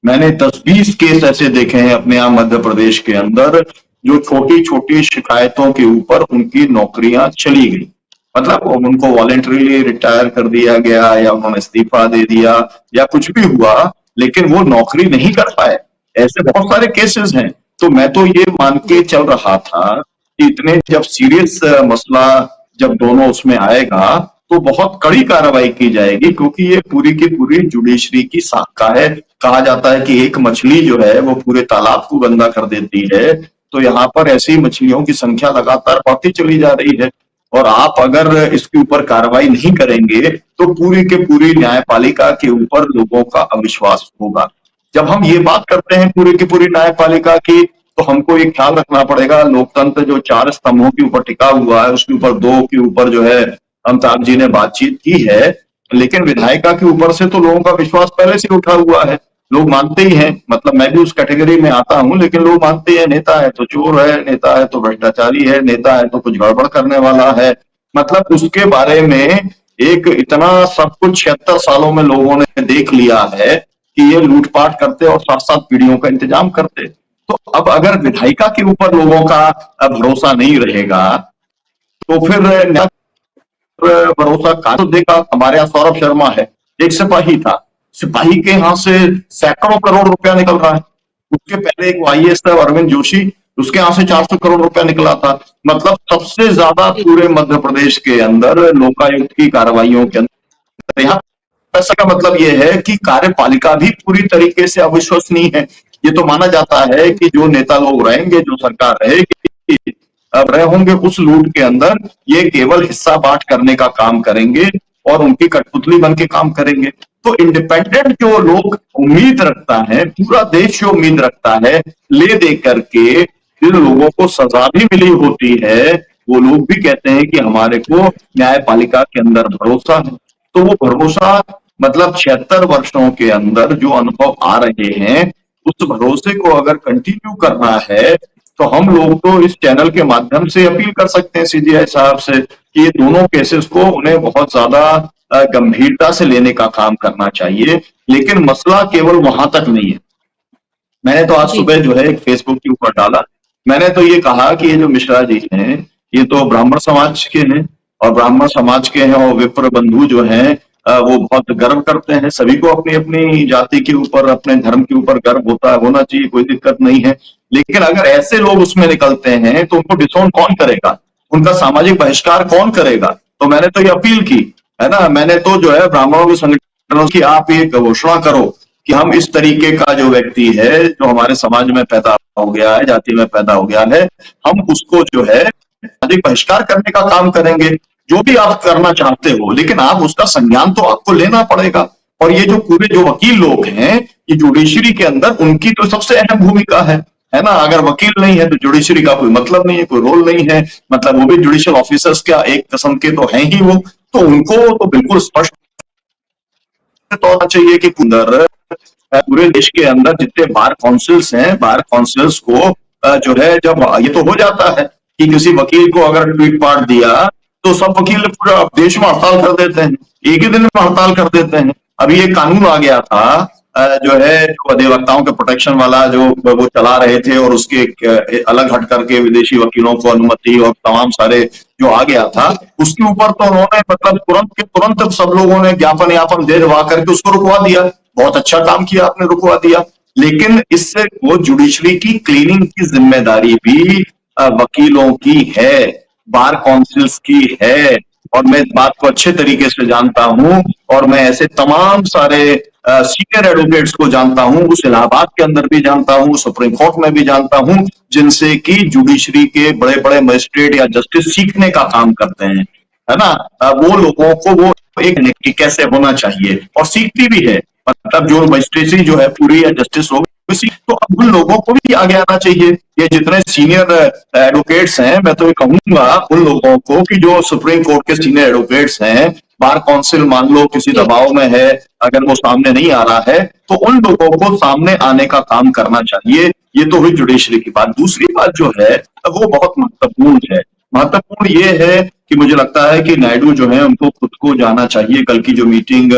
मैंने 10-20 केस ऐसे देखे हैं अपने यहाँ मध्य प्रदेश के अंदर, जो छोटी छोटी शिकायतों के ऊपर उनकी नौकरियां चली गई। मतलब उनको वॉलेंटरीली रिटायर कर दिया गया या उन्होंने इस्तीफा दे दिया या कुछ भी हुआ, लेकिन वो नौकरी नहीं कर पाए। ऐसे बहुत सारे केसेस हैं। तो मैं तो ये मान के चल रहा था कि इतने जब सीरियस मसला जब दोनों उसमें आएगा तो बहुत कड़ी कार्रवाई की जाएगी, क्योंकि ये पूरी की पूरी जुडिशरी की शाखा है। कहा जाता है कि एक मछली जो है वो पूरे तालाब को गंदा कर देती है, तो यहाँ पर ऐसी मछलियों की संख्या लगातार बढ़ती चली जा रही है। और आप अगर इसके ऊपर कार्रवाई नहीं करेंगे तो पूरी के पूरी न्यायपालिका के ऊपर लोगों का अविश्वास होगा। जब हम ये बात करते हैं पूरी की पूरी न्यायपालिका की, तो हमको ये ख्याल रखना पड़ेगा, लोकतंत्र जो 4 स्तंभों के ऊपर टिका हुआ है उसके ऊपर 2 के ऊपर जो है अमिताभ जी ने बातचीत की है, लेकिन विधायिका के ऊपर से तो लोगों का विश्वास पहले से उठा हुआ है। लोग मानते ही हैं, मतलब मैं भी उस कैटेगरी में आता हूं, लेकिन लोग मानते हैं नेता है तो चोर है, नेता है तो भ्रष्टाचारी है, नेता है तो कुछ गड़बड़ करने वाला है। मतलब उसके बारे में एक इतना सब कुछ 76 सालों में लोगों ने देख लिया है कि ये लूटपाट करते और 7-7 पीढ़ियों का इंतजाम करते। तो अब अगर विधायिका के ऊपर लोगों का भरोसा नहीं रहेगा तो फिर भरोसा कहां तो देगा। हमारे यहाँ सौरभ शर्मा है, एक सिपाही था, सिपाही के यहाँ से सैकड़ों करोड़ रुपया निकल रहा है। उसके पहले एक आईएएस था अरविंद जोशी, उसके यहाँ से 400 करोड़ रुपया निकला था। मतलब सबसे ज्यादा पूरे मध्य प्रदेश के अंदर लोकायुक्त की कार्रवाइयों के अंदर। यहाँ पैसा का मतलब ये है कि कार्यपालिका भी पूरी तरीके से अविश्वसनीय है। ये तो माना जाता है कि जो नेता लोग रहेंगे, जो सरकार रहेगी, अब रहे होंगे उस लूट के अंदर, ये केवल हिस्सा बांट करने का काम करेंगे और उनकी कठपुतली बन के काम करेंगे। तो इंडिपेंडेंट जो लोग उम्मीद रखता है, पूरा देश जो उम्मीद रखता है, ले दे करके जिन लोगों को सजा भी मिली होती है, वो लोग भी कहते हैं कि हमारे को न्यायपालिका के अंदर भरोसा है। तो वो भरोसा मतलब 76 वर्षों के अंदर जो अनुभव आ रहे हैं, उस भरोसे को अगर कंटिन्यू करना है तो हम लोग तो इस चैनल के माध्यम से अपील कर सकते हैं सीजीआई साहब से कि ये दोनों केसेस को उन्हें बहुत ज्यादा गंभीरता से लेने का काम करना चाहिए। लेकिन मसला केवल वहां तक नहीं है। मैंने तो आज जी, सुबह जो है एक फेसबुक के ऊपर डाला, मैंने तो ये कहा कि ये जो मिश्रा जी हैं ये तो ब्राह्मण समाज के हैं, और ब्राह्मण समाज के हैं और विप्र बंधु जो हैं वो बहुत गर्व करते हैं। सभी को अपनी अपनी जाति के ऊपर, अपने धर्म के ऊपर गर्व होना चाहिए, कोई दिक्कत नहीं है। लेकिन अगर ऐसे लोग उसमें निकलते हैं तो उनको डिसोन कौन करेगा, उनका सामाजिक बहिष्कार कौन करेगा। तो मैंने तो ये अपील की है ना, मैंने तो जो है ब्राह्मणों के संगठनों की आप ये घोषणा करो कि हम इस तरीके का जो व्यक्ति है जो हमारे समाज में पैदा हो गया है, जाति में पैदा हो गया है, हम उसको जो है सामाजिक बहिष्कार करने का काम करेंगे। जो भी आप करना चाहते हो, लेकिन आप उसका संज्ञान तो आपको लेना पड़ेगा। और ये जो पूरे जो वकील लोग हैं ये जुडिशरी के अंदर, उनकी तो सबसे अहम भूमिका है ना। अगर वकील नहीं है तो जुडिशरी का कोई मतलब नहीं है, कोई रोल नहीं है। मतलब वो भी जुडिशियल ऑफिसर्स क्या एक किस्म के तो हैं ही वो, तो उनको तो बिल्कुल स्पष्ट तौर चाहिए कि पूरे देश के अंदर जितने बार काउंसिल्स हैं, बार काउंसिल्स को जो है, जब ये तो हो जाता है कि किसी वकील को अगर ट्वीट पाट दिया तो सब वकील पूरा देश में हड़ताल कर देते हैं, एक ही दिन में हड़ताल कर देते हैं। अभी एक कानून आ गया था जो है, जो अधिवक्ताओं के प्रोटेक्शन वाला जो वो चला रहे थे, और उसके अलग हट करके विदेशी वकीलों को अनुमति और तमाम सारे जो आ गया था, उसके ऊपर तो उन्होंने मतलब तुरंत के तुरंत सब लोगों ने ज्ञापन यापन दे दवा करके उसको रुकवा दिया। बहुत अच्छा काम किया आपने, रुकवा दिया। लेकिन इससे वो जुडिशरी की क्लीनिंग की जिम्मेदारी भी वकीलों की है, बार काउंसिल्स की है। और मैं इस बात को अच्छे तरीके से जानता हूं, और मैं ऐसे तमाम सारे सीनियर एडवोकेट्स को जानता हूं, उस इलाहाबाद के अंदर भी जानता हूं, सुप्रीम कोर्ट में भी जानता हूं, जिनसे कि जुडिशरी के बड़े बड़े मजिस्ट्रेट या जस्टिस सीखने का काम करते हैं, है ना। वो लोगों को वो एक कैसे होना चाहिए और सीखती भी है। मतलब जो मजिस्ट्रेसी जो है पूरी या जस्टिस लोग तो अब उन लोगों को भी आगे आना चाहिए। ये जितने सीनियर एडवोकेट्स हैं, मैं तो ये कहूंगा उन लोगों को कि जो सुप्रीम कोर्ट के सीनियर एडवोकेट्स हैं, बार काउंसिल मान लो किसी दबाव में है, अगर वो सामने नहीं आ रहा है तो उन लोगों को सामने आने का काम करना चाहिए। ये तो हुई जुडिशरी की बात। दूसरी बात जो है वो बहुत महत्वपूर्ण है। महत्वपूर्ण ये है कि मुझे लगता है कि नायडू जो है उनको खुद को जाना चाहिए। कल की जो मीटिंग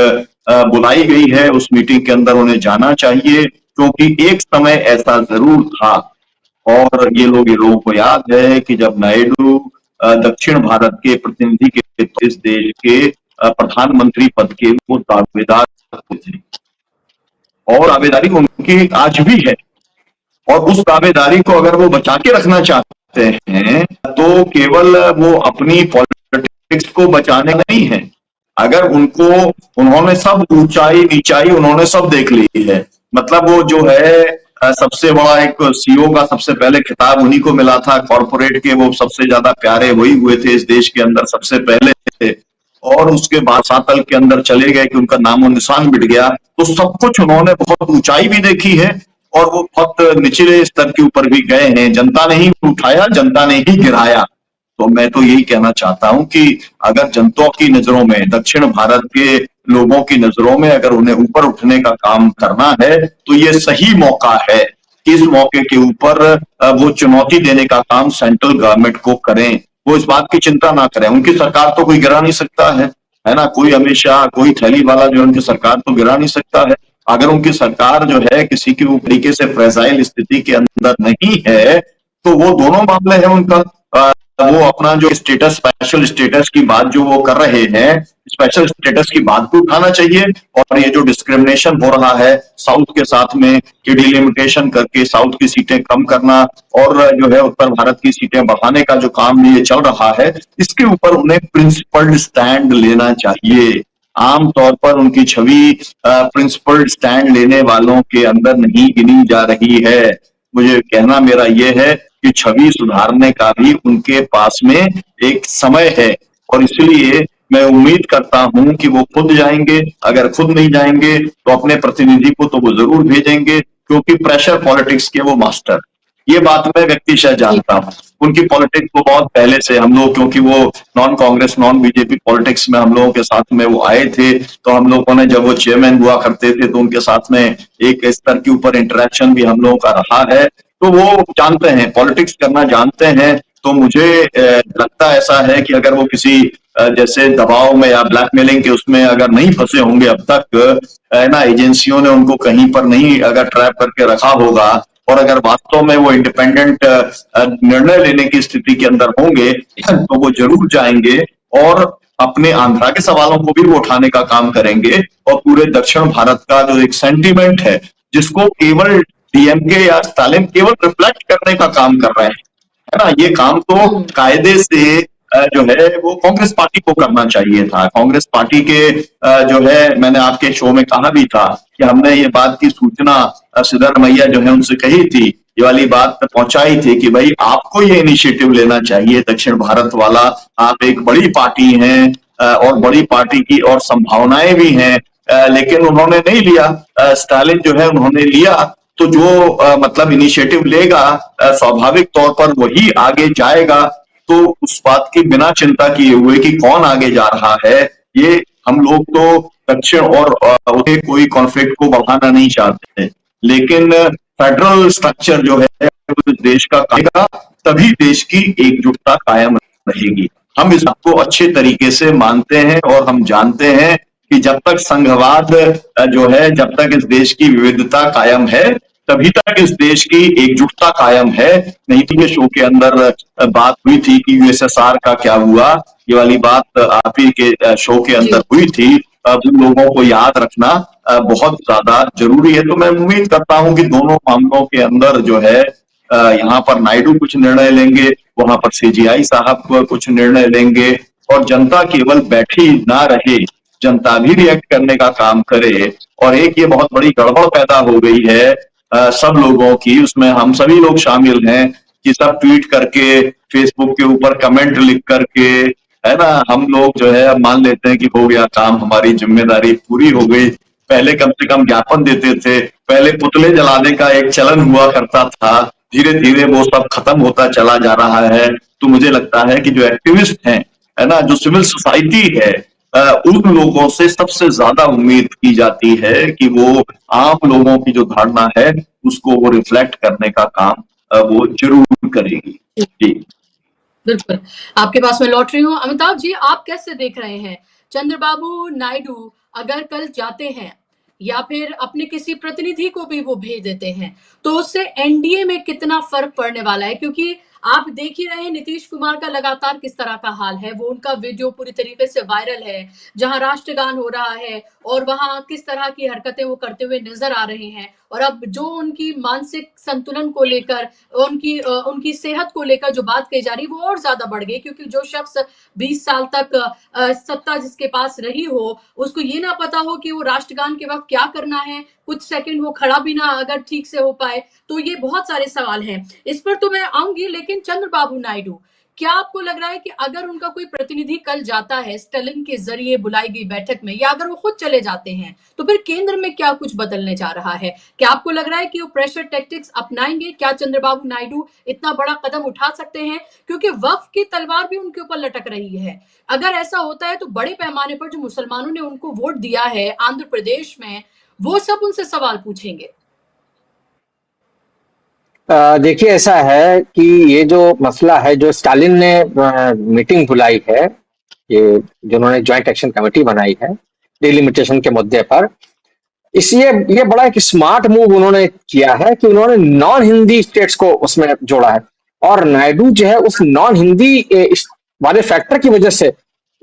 बुलाई गई है उस मीटिंग के अंदर उन्हें जाना चाहिए, क्योंकि एक समय ऐसा जरूर था और ये लोगों को याद है कि जब नायडू दक्षिण भारत के प्रतिनिधि के इस देश के प्रधानमंत्री पद के वो दावेदार थे और दावेदारी उनकी आज भी है। और उस दावेदारी को अगर वो बचा के रखना चाहते हैं तो केवल वो अपनी पॉलिटिक्स को बचाने नहीं है। अगर उन्होंने सब ऊंचाई नीचाई उन्होंने सब देख ली है। मतलब वो जो है सबसे बड़ा एक सीईओ का सबसे पहले खिताब उन्हीं को मिला था। कॉर्पोरेट के वो सबसे ज्यादा प्यारे वही हुए थे इस देश के अंदर सबसे पहले थे, और उसके बाद सातल के अंदर चले गए कि उनका नामो निशान मिट गया। तो सब कुछ उन्होंने बहुत ऊंचाई भी देखी है और वो बहुत निचले स्तर के ऊपर भी गए हैं। जनता ने ही उठाया, जनता ने ही गिराया। तो मैं तो यही कहना चाहता हूं कि अगर जनता की नजरों में, दक्षिण भारत के लोगों की नजरों में अगर उन्हें ऊपर उठने का काम करना है तो ये सही मौका है कि इस मौके के ऊपर वो चुनौती देने का काम सेंट्रल गवर्नमेंट को करें। वो इस बात की चिंता ना करें। उनकी सरकार तो कोई गिरा नहीं सकता है ना। कोई हमेशा कोई थैली वाला जो उनकी सरकार तो गिरा नहीं सकता है। अगर उनकी सरकार जो है किसी के तरीके से फ्रेजाइल स्थिति के अंदर नहीं है तो वो दोनों मामले हैं उनका। वो अपना जो स्टेटस, स्पेशल स्टेटस की बात जो वो कर रहे हैं, स्पेशल स्टेटस की बात को उठाना चाहिए। और ये जो डिस्क्रिमिनेशन हो रहा है साउथ के साथ में कि डिलिमिटेशन करके साउथ की सीटें कम करना और जो है उत्तर भारत की सीटें बढ़ाने का जो काम ये चल रहा है, इसके ऊपर उन्हें प्रिंसिपल्ड स्टैंड लेना चाहिए। आमतौर पर उनकी छवि प्रिंसिपल्ड स्टैंड लेने वालों के अंदर नहीं गिनी जा रही है। मुझे कहना मेरा ये है कि छवि सुधारने का भी उनके पास में एक समय है और इसलिए मैं उम्मीद करता हूं कि वो खुद जाएंगे। अगर खुद नहीं जाएंगे तो अपने प्रतिनिधि को तो वो जरूर भेजेंगे, क्योंकि प्रेशर पॉलिटिक्स के वो मास्टर। ये बात मैं व्यक्तिशः जानता हूं। उनकी पॉलिटिक्स को बहुत पहले से हम लोग, क्योंकि वो non Congress non BJP politics में हम लोगों के साथ में वो आए थे, तो हम लोगों ने जब वो चेयरमैन हुआ करते थे तो उनके साथ में एक स्तर के ऊपर इंटरेक्शन भी हम लोगों का रहा है। तो वो जानते हैं, पॉलिटिक्स करना जानते हैं। तो मुझे लगता ऐसा है कि अगर वो किसी जैसे दबाव में या ब्लैकमेलिंग के उसमें अगर नहीं फंसे होंगे अब तक, ना एजेंसियों ने उनको कहीं पर नहीं अगर ट्रैप करके रखा होगा, और अगर वास्तव में वो इंडिपेंडेंट निर्णय लेने की स्थिति के अंदर होंगे तो वो जरूर जाएंगे और अपने आंध्रा के सवालों को भी वो उठाने का काम करेंगे। और पूरे दक्षिण भारत का जो एक सेंटीमेंट है जिसको केवल डीएमके या स्टालिन केवल रिफ्लेक्ट करने का काम कर रहे हैं, है ना, ये काम तो कायदे से जो है वो कांग्रेस पार्टी को करना चाहिए था। कांग्रेस पार्टी के जो है, मैंने आपके शो में कहा भी था कि हमने ये बात की सूचना सिद्धरमैया जो है उनसे कही थी, ये वाली बात पहुंचाई थी कि भाई आपको ये इनिशिएटिव लेना चाहिए दक्षिण भारत वाला। आप एक बड़ी पार्टी हैं और बड़ी पार्टी की और संभावनाएं भी हैं, लेकिन उन्होंने नहीं लिया। स्टालिन जो है उन्होंने लिया, तो जो मतलब इनिशिएटिव लेगा स्वाभाविक तौर पर वही आगे जाएगा। तो उस बात की बिना चिंता किए हुए कि कौन आगे जा रहा है, ये हम लोग तो दक्षिण और कोई कॉन्फ्लिक्ट को बढ़ाना नहीं चाहते, लेकिन फेडरल स्ट्रक्चर जो है देश का कायेगा, तभी देश की एकजुटता कायम रहेगी। हम इस बात को अच्छे तरीके से मानते हैं और हम जानते हैं कि जब तक संघवाद जो है, जब तक इस देश की विविधता कायम है, तभी तक इस देश की एकजुटता कायम है। नहीं तो ये शो के अंदर बात हुई थी कि यूएसएसआर का क्या हुआ, ये वाली बात आप ही के शो के अंदर हुई थी। अब उन लोगों को याद रखना बहुत ज्यादा जरूरी है। तो मैं उम्मीद करता हूं कि दोनों मामलों के अंदर जो है यहाँ पर नायडू कुछ निर्णय लेंगे, वहां पर सीजीआई साहब कुछ निर्णय लेंगे, और जनता केवल बैठी ना रहे, जनता भी रिएक्ट करने का काम करे। और एक ये बहुत बड़ी गड़बड़ पैदा हो गई है सब लोगों की, उसमें हम सभी लोग शामिल हैं कि सब ट्वीट करके, फेसबुक के ऊपर कमेंट लिख करके, है ना, हम लोग जो है मान लेते हैं कि हो गया काम, हमारी जिम्मेदारी पूरी हो गई। पहले कम से कम ज्ञापन देते थे, पहले पुतले जलाने का एक चलन हुआ करता था, धीरे धीरे वो सब खत्म होता चला जा रहा है। तो मुझे लगता है कि जो एक्टिविस्ट हैं, है ना, जो सिविल सोसाइटी है, उन लोगों से सबसे ज्यादा उम्मीद की जाती है कि वो आम लोगों की जो धारणा है उसको वो रिफ्लेक्ट करने का काम वो जरूर करेगी। जी बिल्कुल, आपके पास मैं लौट रही हूँ। अमिताभ जी, आप कैसे देख रहे हैं? चंद्रबाबू नायडू अगर कल जाते हैं या फिर अपने किसी प्रतिनिधि को भी वो भेज देते हैं, तो उससे एनडीए में कितना फर्क पड़ने वाला है? क्योंकि आप देख ही रहे हैं नीतीश कुमार का लगातार किस तरह का हाल है। वो उनका वीडियो पूरी तरीके से वायरल है, जहां राष्ट्रगान हो रहा है और वहां किस तरह की हरकतें वो करते हुए नजर आ रहे हैं। और अब जो उनकी मानसिक संतुलन को लेकर, उनकी सेहत को लेकर जो बात कही जा रही है वो और ज्यादा बढ़ गई, क्योंकि जो शख्स 20 साल तक सत्ता जिसके पास रही हो, उसको ये ना पता हो कि वो राष्ट्रगान के वक्त क्या करना है, कुछ सेकंड वो खड़ा भी ना अगर ठीक से हो पाए, तो ये बहुत सारे सवाल हैं। इस पर तो मैं आऊंगी, लेकिन चंद्रबाबू नायडू, क्या आपको लग रहा है कि अगर उनका कोई प्रतिनिधि कल जाता है स्टेलिन के जरिए बुलाई गई बैठक में, या अगर वो खुद चले जाते हैं, तो फिर केंद्र में क्या कुछ बदलने जा रहा है? क्या आपको लग रहा है कि वो प्रेशर टैक्टिक्स अपनाएंगे? क्या चंद्रबाबू नायडू इतना बड़ा कदम उठा सकते हैं? क्योंकि वक्फ की तलवार भी उनके ऊपर लटक रही है। अगर ऐसा होता है तो बड़े पैमाने पर जो मुसलमानों ने उनको वोट दिया है आंध्र प्रदेश में, वो सब उनसे सवाल पूछेंगे। देखिए, ऐसा है कि ये जो मसला है, जो स्टालिन ने मीटिंग बुलाई है, ये जिन्होंने ज्वाइंट एक्शन कमेटी बनाई है डिलिमिटेशन के मुद्दे पर, इस ये बड़ा एक स्मार्ट मूव उन्होंने किया है कि उन्होंने नॉन हिंदी स्टेट्स को उसमें जोड़ा है। और नायडू जो है उस नॉन हिंदी वाले फैक्टर की वजह से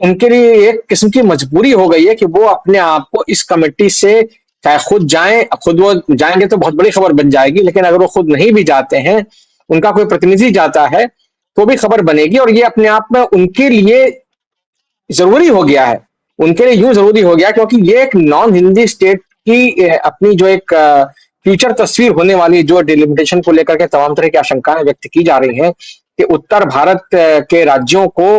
उनके लिए एक किस्म की मजबूरी हो गई है कि वो अपने आप को इस कमेटी से, चाहे खुद जाएं, खुद वो जाएंगे तो बहुत बड़ी खबर बन जाएगी, लेकिन अगर वो खुद नहीं भी जाते हैं, उनका कोई प्रतिनिधि जाता है, तो भी खबर बनेगी। और ये अपने आप में उनके लिए जरूरी हो गया है। उनके लिए यूं जरूरी हो गया क्योंकि ये एक नॉन हिंदी स्टेट की अपनी जो एक फ्यूचर तस्वीर होने वाली, जो डिलिमिटेशन को लेकर के तमाम तरह की आशंकाएं व्यक्त की जा रही हैं कि उत्तर भारत के राज्यों को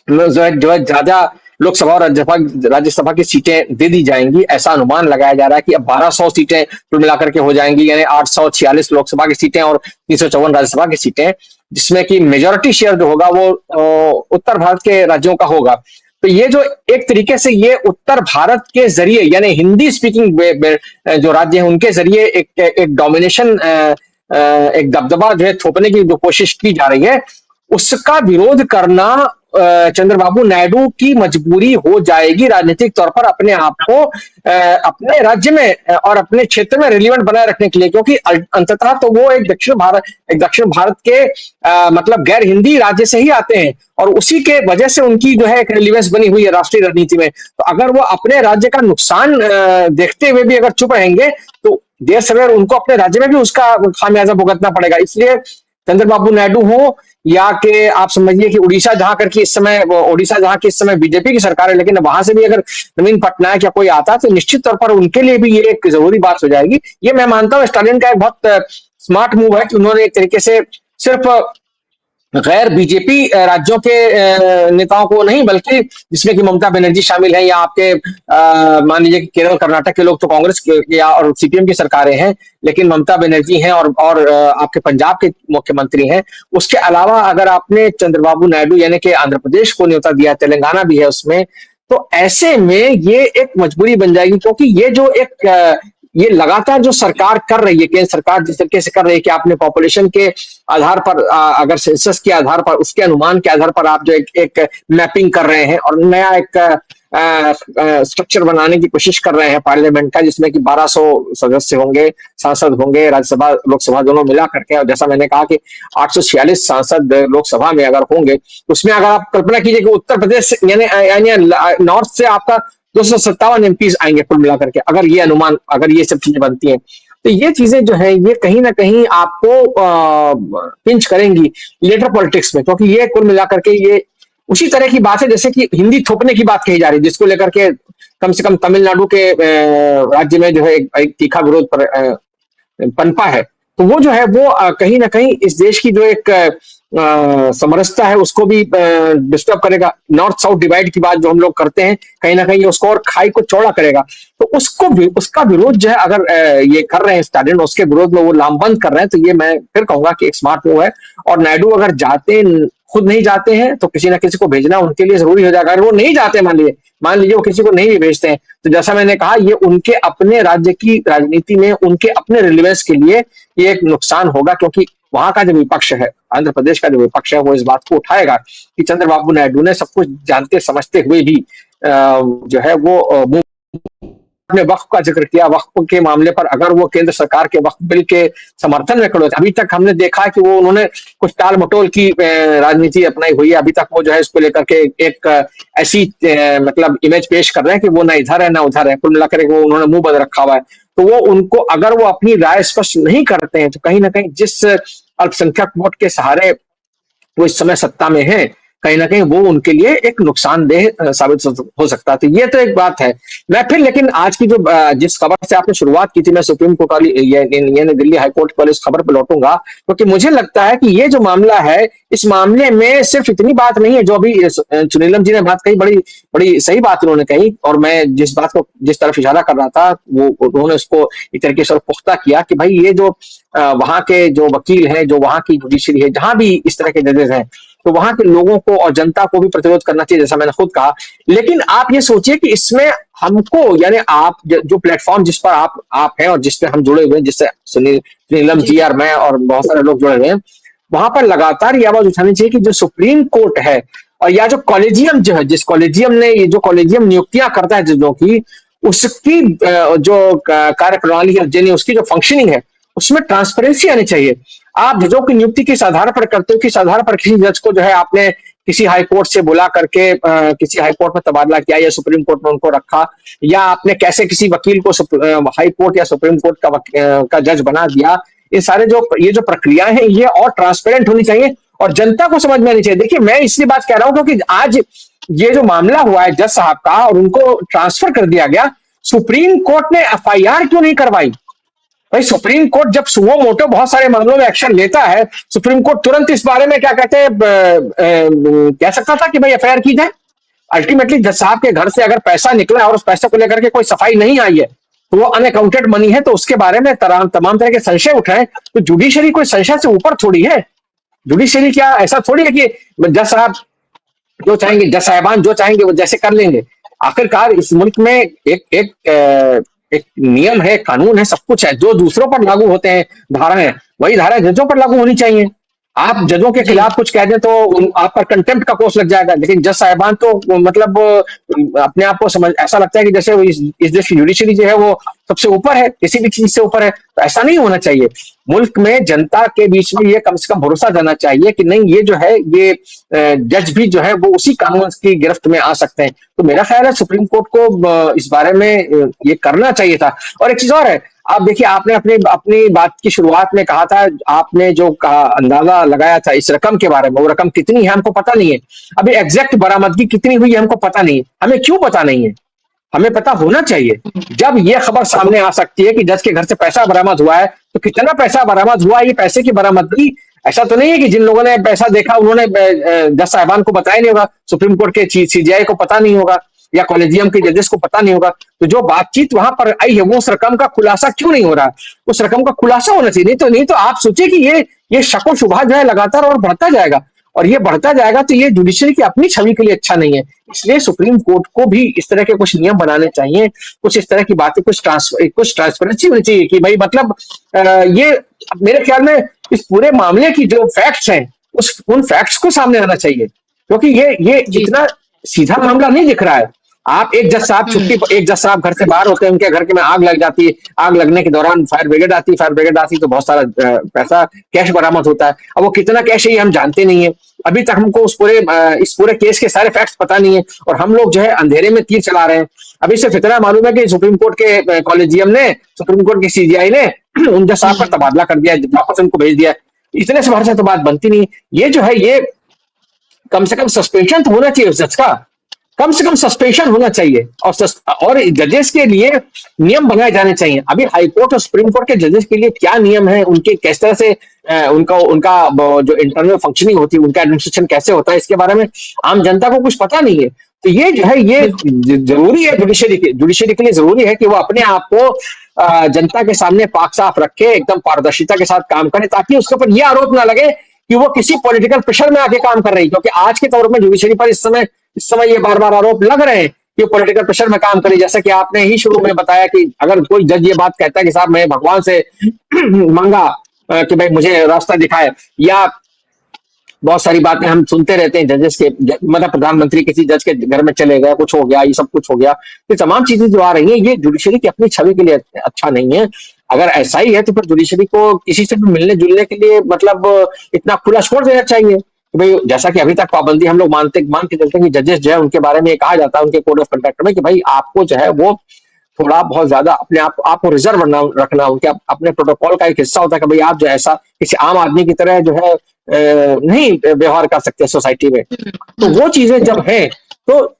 जो है ज्यादा लोकसभा और राज्यसभा की सीटें दे दी जाएंगी। ऐसा अनुमान लगाया जा रहा है कि अब 1200 सीटें कुल मिलाकर के हो जाएंगी, यानी 846 लोकसभा की सीटें और 354 राज्यसभा की सीटें, जिसमें कि मेजोरिटी शेयर जो होगा वो उत्तर भारत के राज्यों का होगा। तो ये जो एक तरीके से ये उत्तर भारत के जरिए, यानी हिंदी स्पीकिंग जो राज्य हैं उनके जरिए एक डोमिनेशन, एक दबदबा जो है थोपने की जो कोशिश की जा रही है, उसका विरोध करना चंद्रबाबू नायडू की मजबूरी हो जाएगी राजनीतिक तौर पर, अपने आप को अपने राज्य में और अपने क्षेत्र में रिलेवेंट बनाए रखने के लिए। क्योंकि अंततः तो वो एक दक्षिण भारत के मतलब गैर हिंदी राज्य से ही आते हैं, और उसी के वजह से उनकी जो है एक रिलीवेंस बनी हुई है राष्ट्रीय राजनीति में। तो अगर वो अपने राज्य का नुकसान देखते हुए भी अगर चुप रहेंगे, तो देर सवेर उनको अपने राज्य में भी उसका खामियाजा भुगतना पड़ेगा। इसलिए चंद्रबाबू नायडू हो या कि आप समझिए कि उड़ीसा जहां की इस समय बीजेपी की सरकार है, लेकिन वहां से भी अगर नवीन पटनायक या कोई आता तो निश्चित तौर पर उनके लिए भी ये एक जरूरी बात हो जाएगी। ये मैं मानता हूं स्टालिन का एक बहुत स्मार्ट मूव है कि उन्होंने एक तरीके से सिर्फ गैर बीजेपी राज्यों के नेताओं को नहीं, बल्कि जिसमें कि ममता बनर्जी शामिल है, या आपके मान लीजिए कि केरल कर्नाटक के लोग तो कांग्रेस के या और सीपीएम की सरकारें हैं, लेकिन ममता बनर्जी हैं और आपके पंजाब के मुख्यमंत्री हैं। उसके अलावा अगर आपने चंद्रबाबू नायडू यानी कि आंध्र प्रदेश को न्योता दिया, तेलंगाना भी है उसमें, तो ऐसे में ये एक मजबूरी बन जाएगी। क्योंकि ये जो एक ये लगातार जो सरकार कर रही है, केंद्र सरकार जिस तरीके से कर रही है कि आपने पॉपुलेशन के आधार पर, अगर सेंसस के आधार पर, उसके अनुमान के आधार पर आप जो एक मैपिंग कर रहे हैं और नया एक स्ट्रक्चर बनाने की कोशिश कर रहे हैं पार्लियामेंट का, जिसमें कि 1200 सदस्य होंगे, सांसद होंगे, राज्यसभा लोकसभा दोनों मिला करके। और जैसा मैंने कहा कि 846 सांसद लोकसभा में अगर होंगे, उसमें अगर आप कल्पना कीजिए कि उत्तर प्रदेश यानी नॉर्थ से आपका 257 एमपीज आएंगे कुल मिलाकर के, अगर ये अनुमान, अगर ये सब चीजें बनती हैं, तो ये चीजें जो है ये कहीं ना कहीं आपको पिंच करेंगी लेटर पॉलिटिक्स में। क्योंकि ये कुल मिलाकर के ये उसी तरह की बात है जैसे कि हिंदी थोपने की बात कही जा रही है, जिसको लेकर के कम से कम तमिलनाडु के राज्य में जो है एक तीखा विरोध पर पनपा है। तो वो जो है वो कहीं ना कहीं इस देश की जो एक समरसता है उसको भी डिस्टर्ब करेगा। नॉर्थ साउथ डिवाइड की बात जो हम लोग करते हैं, कहीं ना कहीं उसको और खाई को चौड़ा करेगा। तो उसको भी उसका विरोध जो है अगर ये कर रहे हैं स्टालिन, उसके विरोध में वो लामबंद कर रहे हैं, तो ये मैं फिर कहूंगा कि एक स्मार्ट मूव है। और नायडू अगर खुद नहीं जाते हैं तो किसी ना किसी को भेजना उनके लिए जरूरी हो जाएगा। अगर वो नहीं जाते, मान लीजिए वो किसी को नहीं भी भेजते हैं, तो जैसा मैंने कहा, ये उनके अपने राज्य की राजनीति में उनके अपने रिलेवेंस के लिए ये एक नुकसान होगा, क्योंकि वहां का जो विपक्ष है, आंध्र प्रदेश का जो विपक्ष है, वो इस बात को उठाएगा कि चंद्रबाबू नायडू ने सब कुछ जानते समझते हुए भी जो है वो ने वक्फ का जिक्र किया। वक्फ के मामले पर अगर वो केंद्र सरकार के वक्फ बिल के समर्थन में खड़े होते, अभी तक हमने देखा कि वो उन्होंने कुछ टाल मटोल की राजनीति अपनाई हुई है। अभी तक वो जो है इसको लेकर के एक ऐसी मतलब इमेज पेश कर रहे हैं कि वो ना इधर है ना उधर है, कुल मिलाकर वो उन्होंने मुंह बंद रखा हुआ है। तो वो उनको अगर वो अपनी राय स्पष्ट नहीं करते हैं, तो कहीं ना कहीं जिस अल्पसंख्यक वोट के सहारे वो इस समय सत्ता में है, कहीं ना कहीं वो उनके लिए एक नुकसानदेह साबित हो सकता है। तो ये तो एक बात है। मैं फिर लेकिन आज की जो जिस खबर से आपने शुरुआत की थी, मैं सुप्रीम कोर्ट वाली यानी दिल्ली हाईकोर्ट वाली इस खबर पर लौटूंगा, क्योंकि मुझे लगता है कि ये जो मामला है, इस मामले में सिर्फ इतनी बात नहीं है जो अभी सुनीलम जी ने बात कही, बड़ी बड़ी सही बात उन्होंने कही, और मैं जिस तरफ इशारा कर रहा था, वो उन्होंने उसको एक तरीके से पुख्ता किया कि भाई ये जो वहां के जो वकील हैं, जो वहां की जुडिशरी है, जहां भी इस तरह के जजेस हैं, तो वहां के लोगों को और जनता को भी प्रतिरोध करना चाहिए, जैसा मैंने खुद कहा। लेकिन आप ये सोचिए कि इसमें हमको, यानी आप जो प्लेटफॉर्म जिस पर आप हैं और जिस पे हम जुड़े हुए हैं, जिससे सुनीलम जी और मैं और बहुत सारे लोग जुड़े हुए हैं, वहां पर लगातार ये आवाज उठानी चाहिए कि जो सुप्रीम कोर्ट है और या जो कॉलेजियम जो है, जिस कॉलेजियम ने ये जो कॉलेजियम नियुक्तियां करता है जजों की, उसकी जो कार्य प्रणाली है, उसकी जो फंक्शनिंग है, उसमें ट्रांसपेरेंसी आनी चाहिए। आप जजों की नियुक्ति किस आधार पर करते हो, किस आधार पर किसी जज को जो है आपने किसी हाई कोर्ट से बुला करके किसी हाई कोर्ट में तबादला किया या सुप्रीम कोर्ट में उनको रखा, या आपने कैसे किसी वकील को हाई कोर्ट या सुप्रीम कोर्ट का जज बना दिया। ये सारे ये जो प्रक्रियाएं हैं, ये और ट्रांसपेरेंट होनी चाहिए और जनता को समझ में आनी चाहिए। देखिए, मैं इसलिए बात कह रहा हूं क्योंकि आज ये जो मामला हुआ है जज साहब का और उनको ट्रांसफर कर दिया गया, सुप्रीम कोर्ट ने एफआईआर क्यों नहीं करवाई? भाई, सुप्रीम कोर्ट जब सुओ मोटो बहुत सारे मामलों में एक्शन लेता है, सुप्रीम कोर्ट तुरंत इस बारे में क्या कहते हैं, कह सकता था कि भाई एफआईआर की जाए। अल्टीमेटली जज साहब के घर से अगर पैसा निकला और उस पैसे को लेकर के कोई सफाई नहीं आई है, तो वो अनअकाउंटेड मनी है, तो उसके बारे में तमाम तरह के संशय उठाए। तो जुडिशरी कोई संशय से ऊपर थोड़ी है। जुडिशरी क्या ऐसा थोड़ी है कि जज साहब जो चाहेंगे, जज साहिबान जो चाहेंगे वो जैसे कर लेंगे। आखिरकार इस मुल्क में एक नियम है, कानून है, सब कुछ है। जो दूसरों पर लागू होते हैं धाराएं, वही धाराएं जजों पर लागू होनी चाहिए। आप जजों के खिलाफ कुछ कह दें तो आप पर कंटेम्प्ट का केस लग जाएगा। लेकिन जज साहिबान तो मतलब अपने आप को समझ, ऐसा लगता है कि जैसे इस देश की जुडिशरी जो है वो सबसे ऊपर है, किसी भी चीज से ऊपर है। तो ऐसा नहीं होना चाहिए। मुल्क में जनता के बीच में ये कम से कम भरोसा जाना चाहिए कि नहीं, ये जो है ये जज भी जो है वो उसी कानून की गिरफ्त में आ सकते हैं। तो मेरा ख्याल है सुप्रीम कोर्ट को इस बारे में ये करना चाहिए था। और एक चीज और है, आप देखिए, आपने अपनी बात की शुरुआत में कहा था, आपने जो अंदाजा लगाया था इस रकम के बारे में, वो रकम कितनी है हमको पता नहीं है। अभी एग्जैक्ट बरामदगी कितनी हुई है हमको पता नहीं है। हमें क्यों पता नहीं है? हमें पता होना चाहिए। जब ये खबर सामने आ सकती है कि जज के घर से पैसा बरामद हुआ है, तो कितना पैसा बरामद हुआ, ये पैसे की बरामदगी ऐसा तो नहीं है कि जिन लोगों ने पैसा देखा उन्होंने जज साहिबान को बताया नहीं होगा, सुप्रीम कोर्ट के सीजीआई को पता नहीं होगा या कॉलेजियम के जजेस को पता नहीं होगा। तो जो बातचीत वहां पर आई है, वो उस रकम का खुलासा क्यों नहीं हो रहा? उस रकम का खुलासा होना चाहिए। नहीं तो आप सोचिए कि ये शक शुबा जो है लगातार और बढ़ता जाएगा, और ये बढ़ता जाएगा तो ये जुडिशरी की अपनी छवि के लिए अच्छा नहीं है। इसलिए सुप्रीम कोर्ट को भी इस तरह के कुछ नियम बनाने चाहिए, कुछ इस तरह की बातें, कुछ ट्रांसपेरेंसी होनी चाहिए कि भाई मतलब ये मेरे ख्याल में इस पूरे मामले की जो फैक्ट्स हैं, उन फैक्ट्स को सामने आना चाहिए, क्योंकि ये इतना सीधा मामला नहीं दिख रहा है। आप एक जज साहब घर से बाहर होते हैं, उनके घर के में आग लग जाती है, आग लगने के दौरान फायर ब्रिगेड आती तो बहुत सारा पैसा कैश बरामद होता है। अब वो कितना कैश है ये हम जानते नहीं है। अभी तक हमको इस पूरे केस के सारे फैक्ट्स पता नहीं है, और हम लोग जो है अंधेरे में तीर चला रहे हैं। अभी सिर्फ इतना मालूम है कि सुप्रीम कोर्ट के कॉलेजियम ने, सुप्रीम कोर्ट की सीजीआई ने उन जज साहब पर तबादला कर दिया, वापस उनको भेज दिया। इतने से बाहर से तो बात बनती नहीं। ये जो है, ये कम से कम सस्पेंशन तो होना चाहिए उस जज का। कम से कम सस्पेंशन होना चाहिए, और जजेस के लिए नियम बनाए जाने चाहिए। अभी हाई कोर्ट और सुप्रीम कोर्ट के जजेस के लिए क्या नियम है, उनके किस तरह से उनका उनका जो इंटरनल फंक्शनिंग होती है, उनका एडमिनिस्ट्रेशन कैसे होता है, इसके बारे में आम जनता को कुछ पता नहीं है। तो ये जो है ये जरूरी है, जुडिशरी के लिए जरूरी है कि वो अपने आप को जनता के सामने पाक साफ रखे, एकदम पारदर्शिता के साथ काम करे, ताकि उसके ऊपर ये आरोप ना लगे कि वो किसी पॉलिटिकल प्रेशर में आके काम कर रही है। क्योंकि आज के दौर में जुडिशरी पर इस समय ये बार बार आरोप लग रहे हैं कि वो पॉलिटिकल प्रेशर में काम करे। जैसा कि आपने ही शुरू में बताया कि अगर कोई जज ये बात कहता है कि साहब मैं भगवान से मांगा कि भाई मुझे रास्ता दिखाए, या बहुत सारी बातें हम सुनते रहते हैं जजेस के, मतलब प्रधानमंत्री किसी जज के घर में चले गए, कुछ हो गया, ये सब कुछ हो गया, ये तमाम चीजें जो आ रही हैं ये जुडिशरी की अपनी छवि के लिए अच्छा नहीं है। अगर ऐसा ही है तो फिर जुडिशरी को किसी से भी मिलने जुलने के लिए मतलब इतना खुला छोड़ देना चाहिए कि भाई, जैसा कि अभी तक पाबंदी हम लोग मान के चलते हैं कि जजेस जो है उनके बारे में कहा जाता है उनके कोड ऑफ कंडक्ट में कि भाई आपको जो है वो थोड़ा बहुत ज्यादा अपने आपको रिजर्व रखना, उनके अपने प्रोटोकॉल का एक हिस्सा होता है कि भाई आप जो ऐसा किसी आम आदमी की तरह जो है नहीं व्यवहार कर सकते सोसाइटी में। तो वो चीजें जब है तो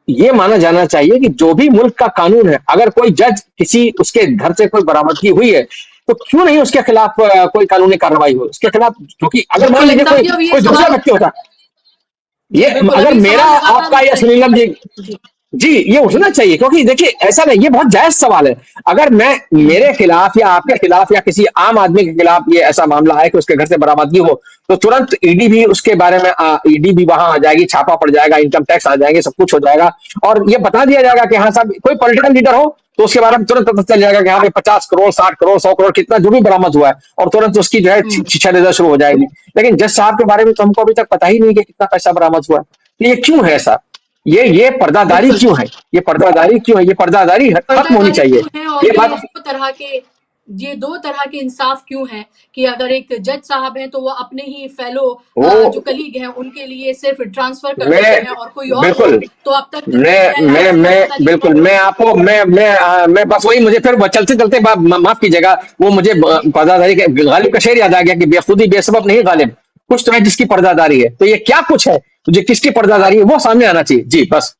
ये माना जाना चाहिए कि जो भी मुल्क का कानून है, अगर कोई जज किसी उसके घर से कोई बरामदगी हुई है तो क्यों नहीं उसके खिलाफ कोई कानूनी कार्रवाई हो उसके खिलाफ। क्योंकि अगर मान लीजिए कोई दूसरा व्यक्ति होता, ये अगर मेरा आपका या सुनीलम जी ये उठना चाहिए, क्योंकि देखिए ऐसा नहीं, ये बहुत जायज सवाल है। अगर मैं मेरे खिलाफ या आपके खिलाफ या किसी आम आदमी के खिलाफ ये ऐसा मामला है कि उसके घर से बरामदगी हो, तो तुरंत ईडी भी उसके बारे में ईडी भी वहां आ जाएगी, छापा पड़ जाएगा, इनकम टैक्स आ जाएंगे, सब कुछ हो जाएगा, और ये बता दिया जाएगा कि हाँ साहब कोई पॉलिटिकल लीडर हो तो उसके बारे में तुरंत पता चल जाएगा कि हाँ 50 करोड़ 60 करोड़ 100 करोड़ कितना जो भी बरामद हुआ है, और तुरंत उसकी जो है शिक्षा शुरू हो जाएगी। लेकिन जज साहब के बारे में तो हमको अभी तक पता ही नहीं कि कितना पैसा बरामद हुआ है। तो ये क्यों है ऐसा, ये पर्दादारी क्यों है, ये पर्दादारी खत्म होनी चाहिए। ये बात दो तरह के इंसाफ क्यों है कि अगर एक जज साहब हैं तो वो अपने ही फेलो जो कलीग हैं उनके लिए सिर्फ ट्रांसफर कर देते हैं, और कोई और तो अब तक मैं बस वही, मुझे फिर चलते चलते माफ कीजिएगा, वो मुझे पर्दादारी के गालिब का शेर याद आ गया कि बेखुदी बेसबब नहीं गालिब, कुछ तो है जिसकी पर्दादारी है। तो ये क्या कुछ है जो किसकी पर्दादारी है वो सामने आना चाहिए। जी बस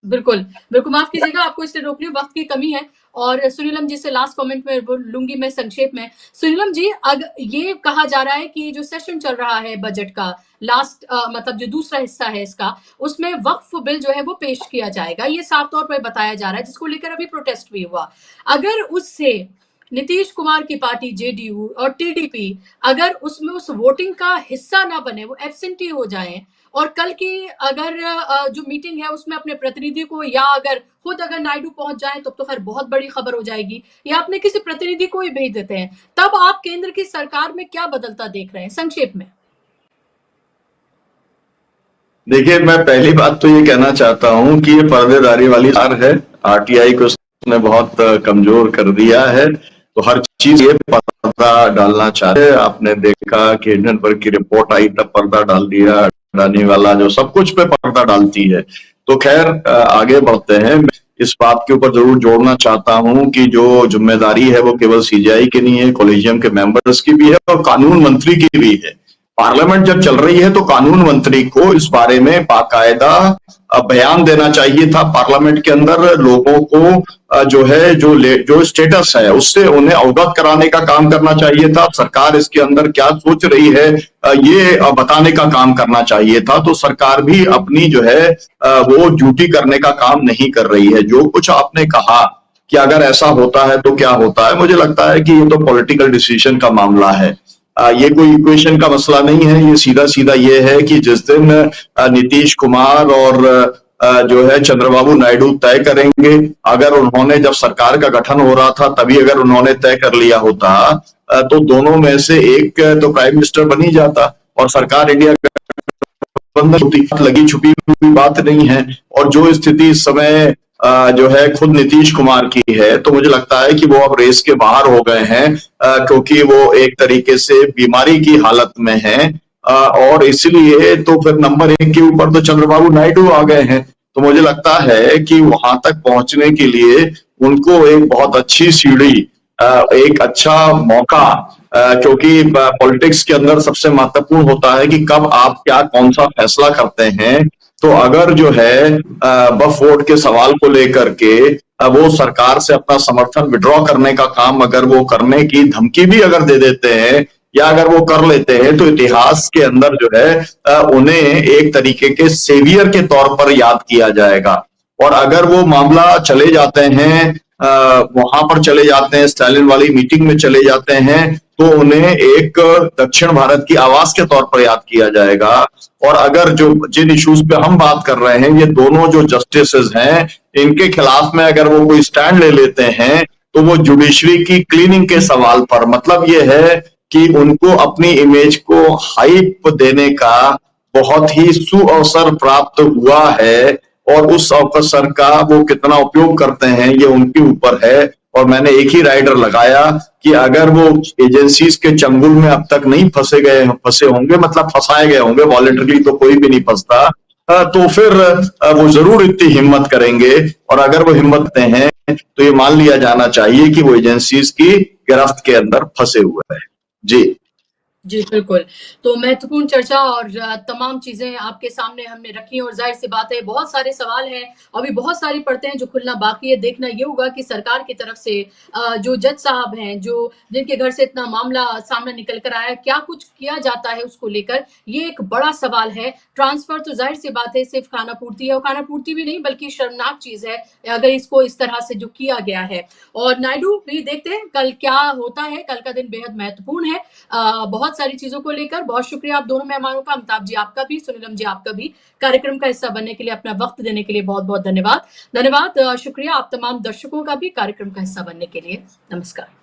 बिल्कुल माफ कीजिएगा, आपको इसलिए रोक रही हूँ, वक्त की कमी है। और सुनीलम जी से लास्ट कमेंट में लूंगी मैं संक्षेप में। सुनीलम जी, अगर ये कहा जा रहा है कि जो सेशन चल रहा है बजट का लास्ट मतलब जो दूसरा हिस्सा है इसका, उसमें वक्फ बिल जो है वो पेश किया जाएगा, ये साफ तौर पर बताया जा रहा है, जिसको लेकर अभी प्रोटेस्ट भी हुआ। अगर उससे नीतीश कुमार की पार्टी जेडीयू और टीडीपी अगर उसमें उस वोटिंग का हिस्सा ना बने, वो एब्सेंटी हो जाएं, और कल की अगर जो मीटिंग है उसमें अपने प्रतिनिधि को, या अगर खुद अगर नायडू पहुंच जाए तो खैर बहुत बड़ी खबर हो जाएगी, या अपने किसी प्रतिनिधि को ही भेज देते हैं, तब आप केंद्र की सरकार में क्या बदलता देख रहे हैं संक्षेप में? देखिए, मैं पहली बात तो ये कहना चाहता हूं कि ये पर्देदारी वाली सरकार है, आरटीआई को उसने बहुत कमजोर कर दिया है, तो हर चीज ये पर्दा डालना चाहते हैं। आपने देखा कि हिंडनबर्ग की रिपोर्ट आई तब पर्दा डाल दिया, अडानी वाला जो सब कुछ पे पर्दा डालती है। तो खैर आगे बढ़ते हैं। इस बात के ऊपर जरूर जोड़ना चाहता हूं कि जो जिम्मेदारी है वो केवल सीजीआई की नहीं है, कॉलेजियम के मेंबर्स की भी है और कानून मंत्री की भी है। पार्लियामेंट जब चल रही है तो कानून मंत्री को इस बारे में बाकायदा बयान देना चाहिए था। पार्लियामेंट के अंदर लोगों को जो है जो स्टेटस है उससे उन्हें अवगत कराने का काम करना चाहिए था। सरकार इसके अंदर क्या सोच रही है ये बताने का काम करना चाहिए था। तो सरकार भी अपनी जो है वो ड्यूटी करने का काम नहीं कर रही है। जो कुछ आपने कहा कि अगर ऐसा होता है तो क्या होता है, मुझे लगता है कि ये तो पॉलिटिकल डिसीजन का मामला है। ये कोई इक्वेशन का मसला नहीं है। ये सीधा सीधा ये है कि जिस दिन नीतीश कुमार और जो है चंद्रबाबू नायडू तय करेंगे, अगर उन्होंने जब सरकार का गठन हो रहा था तभी अगर उन्होंने तय कर लिया होता तो दोनों में से एक तो प्राइम मिनिस्टर बन ही जाता और सरकार इंडिया गठबंधन होती। लगी छुपी हुई बात नहीं है। और जो स्थिति इस समय जो है खुद नीतीश कुमार की है, तो मुझे लगता है कि वो अब रेस के बाहर हो गए हैं क्योंकि वो एक तरीके से बीमारी की हालत में हैं और इसलिए तो फिर नंबर 1 के ऊपर तो चंद्रबाबू नायडू आ गए हैं। तो मुझे लगता है कि वहां तक पहुंचने के लिए उनको एक बहुत अच्छी सीढ़ी, एक अच्छा मौका, क्योंकि पॉलिटिक्स के अंदर सबसे महत्वपूर्ण होता है कि कब आप क्या कौन सा फैसला करते हैं तो अगर जो है वक्फ बोर्ड के सवाल को लेकर के वो सरकार से अपना समर्थन विड्रॉ करने का काम अगर वो करने की धमकी भी अगर दे देते हैं या अगर वो कर लेते हैं, तो इतिहास के अंदर जो है उन्हें एक तरीके के सेवियर के तौर पर याद किया जाएगा। और अगर वो मामला चले जाते हैं, वहां पर चले जाते हैं, स्टालिन वाली मीटिंग में चले जाते हैं, तो उन्हें एक दक्षिण भारत की आवाज के तौर पर याद किया जाएगा। और अगर जो जिन इश्यूज पे हम बात कर रहे हैं, ये दोनों जो जस्टिसेस हैं, इनके खिलाफ में अगर वो कोई स्टैंड ले लेते हैं, तो वो जुडिशरी की क्लीनिंग के सवाल पर, मतलब ये है कि उनको अपनी इमेज को हाइप देने का बहुत ही सुअवसर प्राप्त हुआ है, और उस अवसर का वो कितना उपयोग करते हैं ये उनके ऊपर है। और मैंने एक ही राइडर लगाया कि अगर वो एजेंसीज के चंगुल में अब तक नहीं फंसे होंगे, मतलब फंसाए गए होंगे, वॉलंटरली तो कोई भी नहीं फंसता, तो फिर वो जरूर इतनी हिम्मत करेंगे। और अगर वो हिम्मत करते हैं तो ये मान लिया जाना चाहिए कि वो एजेंसीज की गिरफ्त के अंदर फंसे हुए हैं। जी जी, बिल्कुल। तो महत्वपूर्ण चर्चा और तमाम चीज़ें आपके सामने हमने रखी और ज़ाहिर-सी बात है बहुत सारे सवाल हैं, अभी बहुत सारी परतें हैं जो खुलना बाकी है। देखना ये होगा कि सरकार की तरफ से जो जज साहब हैं, जो जिनके घर से इतना मामला सामने निकल कर आया है, क्या कुछ किया जाता है उसको लेकर, ये एक बड़ा सवाल है। ट्रांसफ़र तो ज़ाहिर-सी बात है सिर्फ़ खानापूर्ति है और खानापूर्ति भी नहीं बल्कि शर्मनाक चीज़ है, अगर इसको इस तरह से जो किया गया है। और नायडू भी देखते हैं कल क्या होता है, कल का दिन बेहद महत्वपूर्ण है। बहुत सारी चीजों को लेकर बहुत शुक्रिया आप दोनों मेहमानों का, अमिताभ जी आपका भी, सुनीलम जी आपका भी, कार्यक्रम का हिस्सा बनने के लिए, अपना वक्त देने के लिए बहुत बहुत धन्यवाद। शुक्रिया आप तमाम दर्शकों का भी कार्यक्रम का हिस्सा बनने के लिए। नमस्कार।